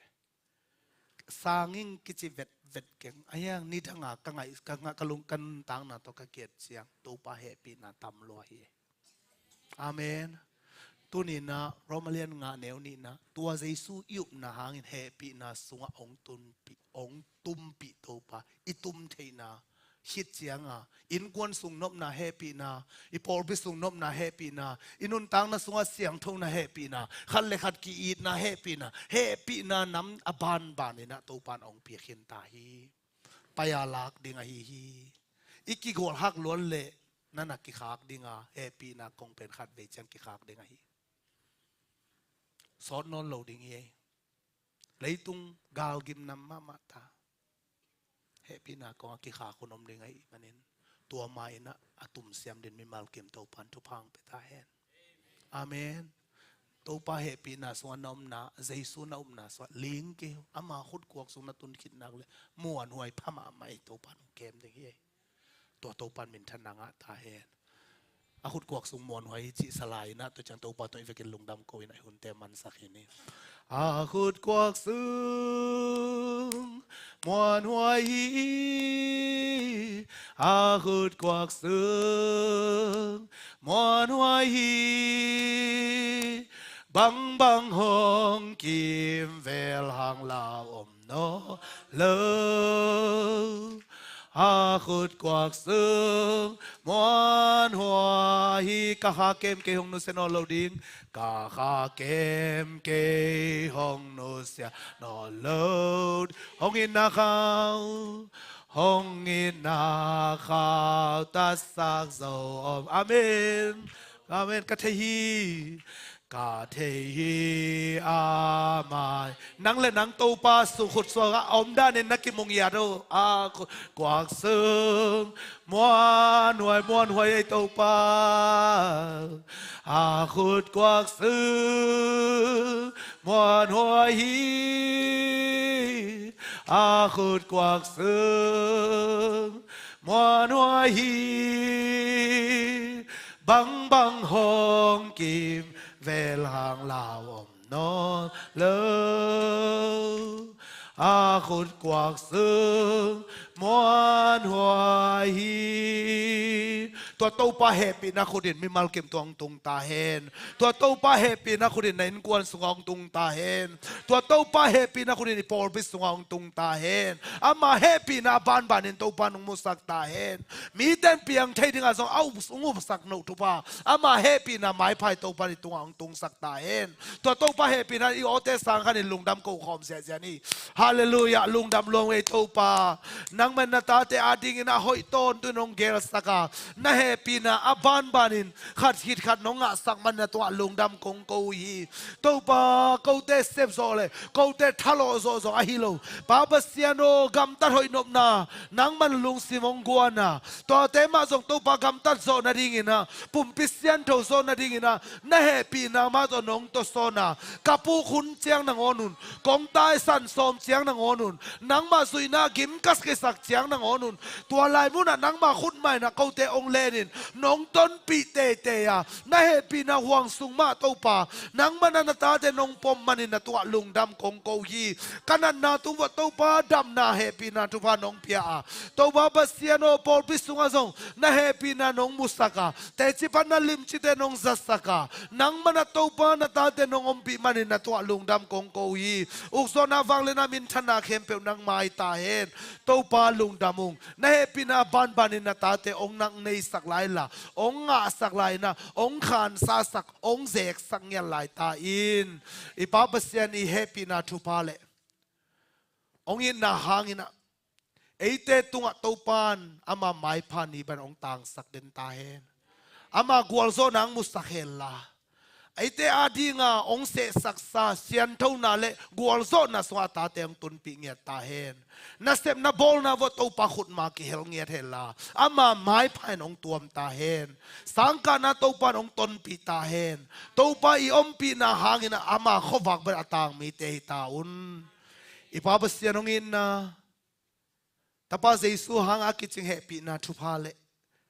สร้างยิ่งกิจเวทเก่งไอ้ยังนี่ทั้งกังไงกลุงกันต่างนะตัวกเกียรติเสียงตัวปลาเหปีนาตำลอยอาเมนตัวนี้นะเรามาเรียนงานแนวนี้นะตัวเยซูยุบนะหางเฮปีนะสงองตุมปีตัวปะอิตุมเทนะคิดเสียงอินกวนสุงนบนะเฮปีนะอีพอลบิสุงนบนะเฮปีนะอินุนตังนะสงเสียงทงนะเฮปีนะขันเลขัดกีอีดนะเฮปีนะน้ำอบานนี่นะตัวปานองเปียขินตาฮีปยาลักดิงฮีอีกิโกลฮักล้วนเละนั่นนักกิขากดิงเฮปีนะคงเป็นขัดเบจังกิขากดิงฮีสอนนอนโหลดิ่งเย่เลยตุงกาลกิมนำมาตาเฮปีนากองกิขาคนอมดิ่งไอ้มันเองตัวไม้นะอาตุมเสียมเดินมีมาลกิมตัวพันทุพังไปตาเห็นอาเมนตัวป้าเฮปีนาสวนนมนะเจสุนอมนะสวนลิงเกี่ยวอามาขุดกวกสุนตุนคิดนักเลยม่วนหวยพม่าไม่ตัวพันเกมดิ่งเย่ตัวพันมินทนังตาเห็นอาขุดกวกสุงมวนหวยจิสลายนะตัวจังตัวปาตัวอีเวกินลุงดำโกยนะหุ่นเตมันสักนี้อาขุดกวกสุงมวนหวยอาขุดกวกสุงมวนหวยบังหงกิมเวลหางลาวอมโนเลอาขุดกวกซึงมวนหัวฮีกะฮาเกมเกหงนุเสนอโลดิงกะฮาเกมเกหงนุเสนอโลดหงอินนาขาวหงอินนาขาวตัสสักโซอมอาเมนอาเมนกะเทฮีกาเทฮีอามานังเลนังตูปาสุขุดสวะอมด้านในนักกิมงยาโดอากวากซึมมวนหวยตูปาอาขุดกวากซึมมวนหวยฮีอาขุดกวากซึมมวนหวยฮีบังหงกิมเวลหางลาวอมนอนเลอาขุดกวากซึงมวนหัวฮี ตัวโตป้าเฮปีนะคนดินมีมัลเก็มตัวองตุงตาเฮนตัวโตป้าเฮปีนะคนดินในนกวนสุงองตุงตาเฮนตัวโตป้าเฮปีนะคนดินปอลปิสุงองตุงตาเฮนอามาเฮปีนะบ้านนินโตป้านงมุสักตาเฮนมีเต้นเปียงเทดิงอาสองเอาสุงุสักโนทุป้าอามาเฮปีนะไม้พายโตป้านิตุงองตุงสักตาเฮนตัวโตป้าเฮปีนะอีโอเตสังขันลุงดำกูขอมเสียนี่ฮาเลลูยาลุงดำลงเอโตป้านังมันนาตาเตอาดิงนะหอยต้นตุนงเกลสักานะเฮปีนะอาบ้านนินขัดหิดขัดน้องสักมันนะตัวลุงดำกงกูฮีโตป้ากูเตเซฟโซเลกูเตทัลโลโซอะฮิโลป้าบัสยาโนกัมตัดหอยนบนานังมันลุงสิมงกวนนะตัวเตมาส่งโตป้ากัมตัดโซนาดิงินะปุ่มพิเศษโตโซนาดิงินะนะเฮปีนะมาตัวน้องตัวโซนะกับผู้ขุนเจียงนางอนุนกองใต้สันสมเจียงนางอนุนนังมาสุยนากิมกัสกิสักเจียงนางอนุนตัวลายมุนะนังมาขุนใหม่นะเขาเตองเลนินน้องต้นปีเตเตยนะเฮปีนะห่วงสุงมาโตป้านังมันนาตาเตนงปมมันนะตัวลุงดำกงโกยีกันนันนาตัวโตป้าดำนาเฮปีนะทุพานงเปียโตป้าบัสยาโนปอลปิสุงอาซงนะเฮปีนะนงมุสกาแต่จิปันนาลิมจิเตนงซัสกานังมันโตป้านาตาเตนงอมปีมันนะตัวลุงดำกงโกยีอุกโซนาฟังเลนามินธนาเข้มเปียวนังไม้ตาเฮนโตป้าลุงดำมุงนะเฮปีนะบ้านนะตาเตองนังในสักหลายละองงาสักหลายนะองขานซาสักองเจกสักเงียหลายตาอินอีป้าบัสยานีเฮปีนะทุพาเลองอินนาหางอินะเอเตตุงะโตปานอามาไม้พานีบันองต่างสักเดนตาเฮนอามากวลโซนังมุสักเฮลลาไอเตอาดีงาองเสสักษาเสียนเท่านาเลกวลโซนาสวาตาเตงตุนปีเงียตาเฮนนัสเซมนาบอลนาวโตปาขุดมากิเฮลเงียเฮลลาอามาไม้พายนองตัวมตาเฮนสังกานาโตปานองตนปีตาเฮนโตปาอีอมปีนาหางอินะอามาขวักเบรตางมีเตหิตาอุนอีป้าบัสยานองอินนะแต่ป้าเจสุหางอากิจิงเฮปีนาทุพาเล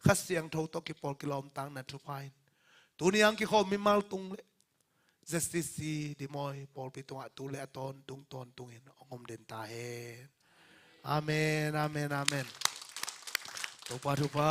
ขัดเสียงทูตกิปอลกิลอมตังนาทุพายตัวนี้อังกิเขามีมาลตุงเลเจสติซีดิมอยปอลปิตุงะตุเลอตอนตุงเห็นองมเดนตาเฮอาเมนอาเมนอาเมนทุพา